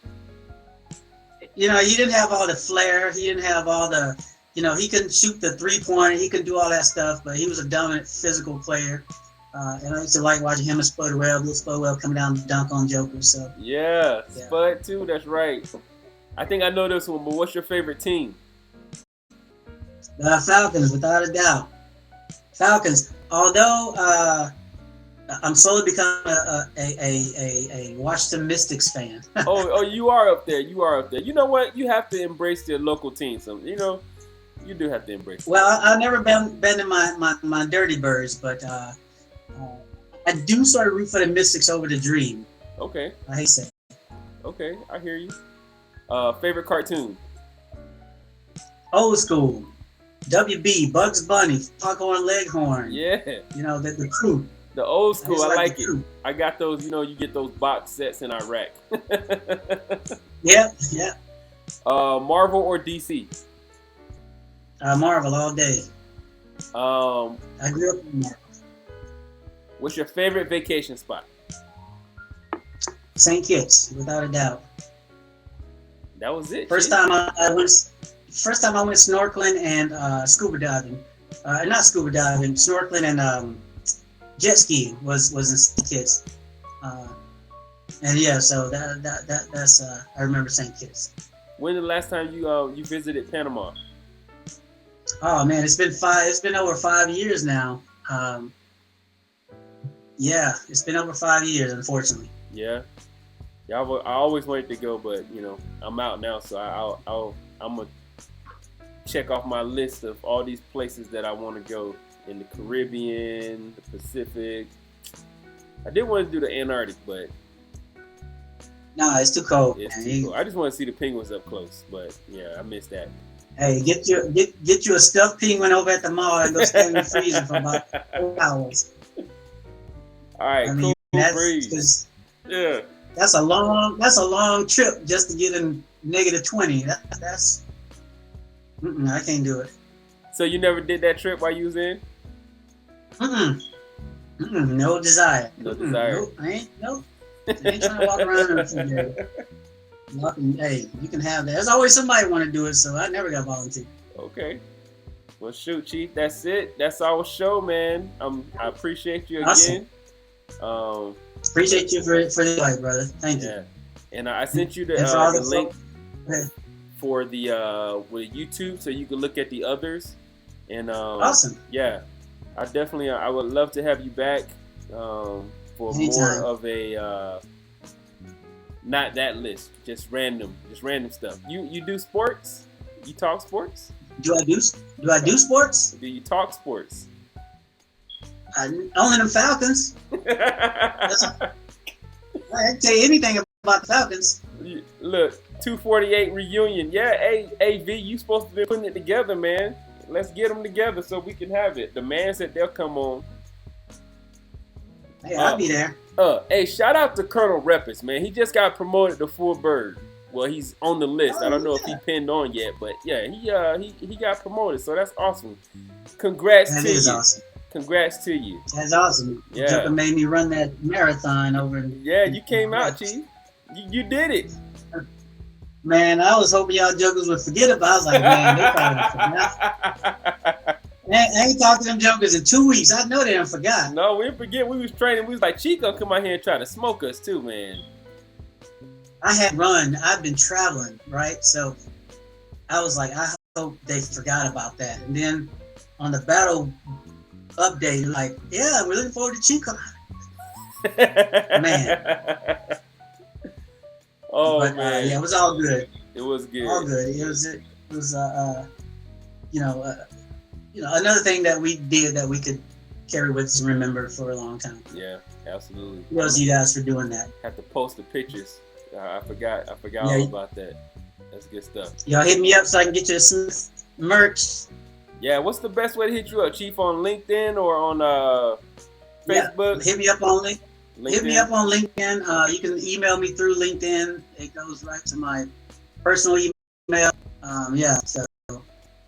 He didn't have all the flair. He didn't have all the, he couldn't shoot the three-pointer. He couldn't do all that stuff, but he was a dominant physical player. And I used to like watching him and Spudwell coming down to dunk on jokers. So yeah, Spud too. That's right. I think I know this one, but what's your favorite team? Falcons, without a doubt. Falcons. Although I'm slowly becoming a Washington Mystics fan. oh, you are up there. You are up there. You know what? You have to embrace your local team. So you do have to embrace it. Well, I've never been in my Dirty Birds, but I do sort of root for the Mystics over the Dream. Okay. I hate that. Okay, I hear you. Favorite cartoon? Old school. WB, Bugs Bunny, Foghorn Leghorn. Yeah. You know, the crew. The old I school, just I like the it. crew. I got those, you get those box sets in Iraq. Yeah, yeah. Marvel or DC? Marvel all day. Um, I grew up in Marvel. what's your favorite vacation spot? St. Kitts, without a doubt. That was it. First Chief. time I went snorkeling and scuba diving. Not scuba diving, snorkeling and jet skiing was in St. Kitts. And yeah, so that's I remember St. Kitts. When the last time you visited Panama? Oh man, it's been over 5 years now. Yeah, it's been over 5 years, unfortunately. Yeah. Yeah, I always wanted to go, but I'm out now, so I'm gonna check off my list of all these places that I want to go in the Caribbean, the Pacific. I did want to do the Antarctic, but No, it's too cold. it's man. too cool. I just want to see the penguins up close, but yeah, I missed that. Hey, get you a stuffed penguin over at the mall and go stand in the freezer for about 4 hours. All right, I mean, cool breeze. 'cause Yeah. that's a long trip just to get in -20. That's I can't do it. So you never did that trip while you was in? No desire. No desire. Nope, I ain't trying to walk around in a refrigerator. Hey, you can have that. There's always somebody want to do it, so I never got volunteered. Okay. Well, shoot, Chief. That's it. That's our show, man. I appreciate you Awesome. again. Appreciate you for the invite, brother. Thank you. Yeah. And I sent you the And for all link Yeah. for the with YouTube, so you can look at the others. And Awesome. yeah, I would love to have you back for Anytime. more of a not that list, just random stuff. You do sports? You talk sports? Do I do sports? Do you talk sports? Only them Falcons. I can tell you anything about the Falcons. Look, 248 reunion. Yeah, AV, you supposed to be putting it together, man. Let's get them together so we can have it. The man said they'll come on. Hey, I'll be there. Hey, shout out to Colonel Reppis, man. He just got promoted to full bird. Well, he's on the list. I don't know if he pinned on yet, but yeah, he got promoted, so that's awesome. Congrats That to is you. awesome. Congrats to you. That's awesome. Yeah. Joker made me run that marathon over. Yeah, you came out, Chief. You did it. Man, I was hoping y'all jokers would forget about it. I was like, man, they probably forgot. I ain't talked to them jokers in 2 weeks. I know they done forgot. No, we didn't forget. We was training. We was like, Chico, come out here and try to smoke us too, man. I had run. I've been traveling, right? So I was like, I hope they forgot about that. And then on the battle update, like, yeah, we're looking forward to Chico. Man. Oh, But man. yeah, it was all good. It was good. All good. It was another thing that we did that we could carry with us and remember for a long time. Yeah, absolutely. Kudos to you guys for doing that. Have to post the pictures. I forgot Yeah. all about that. That's good stuff. Y'all hit me up so I can get you some merch. Yeah, what's the best way to hit you up, Chief? On LinkedIn or on Facebook? Yeah, hit me up on LinkedIn. LinkedIn? Hit me up on LinkedIn. You can email me through LinkedIn. It goes right to my personal email. So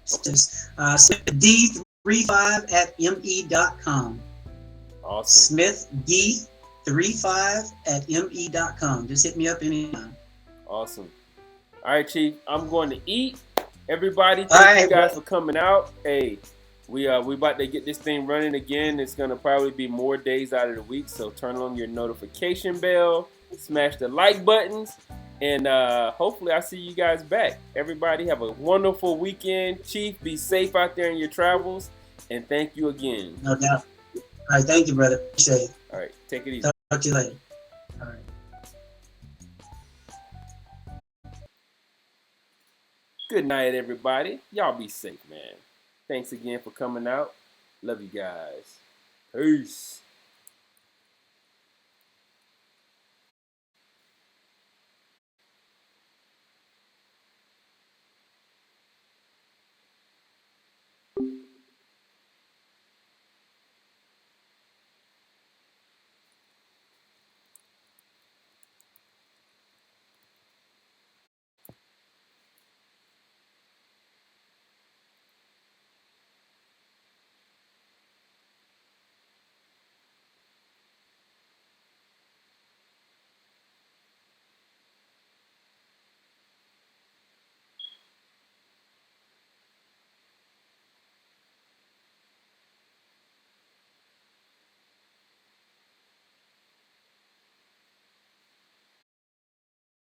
it's just smithd35@me.com. Awesome. smithd35@me.com. Just hit me up anytime. Awesome. All right, Chief. I'm going to eat. Everybody, thank you guys for coming out. Hey, we about to get this thing running again. It's gonna probably be more days out of the week, so turn on your notification bell, smash the like buttons, and hopefully I see you guys back. Everybody have a wonderful weekend. Chief, be safe out there in your travels, and thank you again. No doubt. All right, thank you, brother. Appreciate it. All right, take it easy. Talk to you later. All right. Good night, everybody. Y'all be safe, man. Thanks again for coming out. Love you guys. Peace.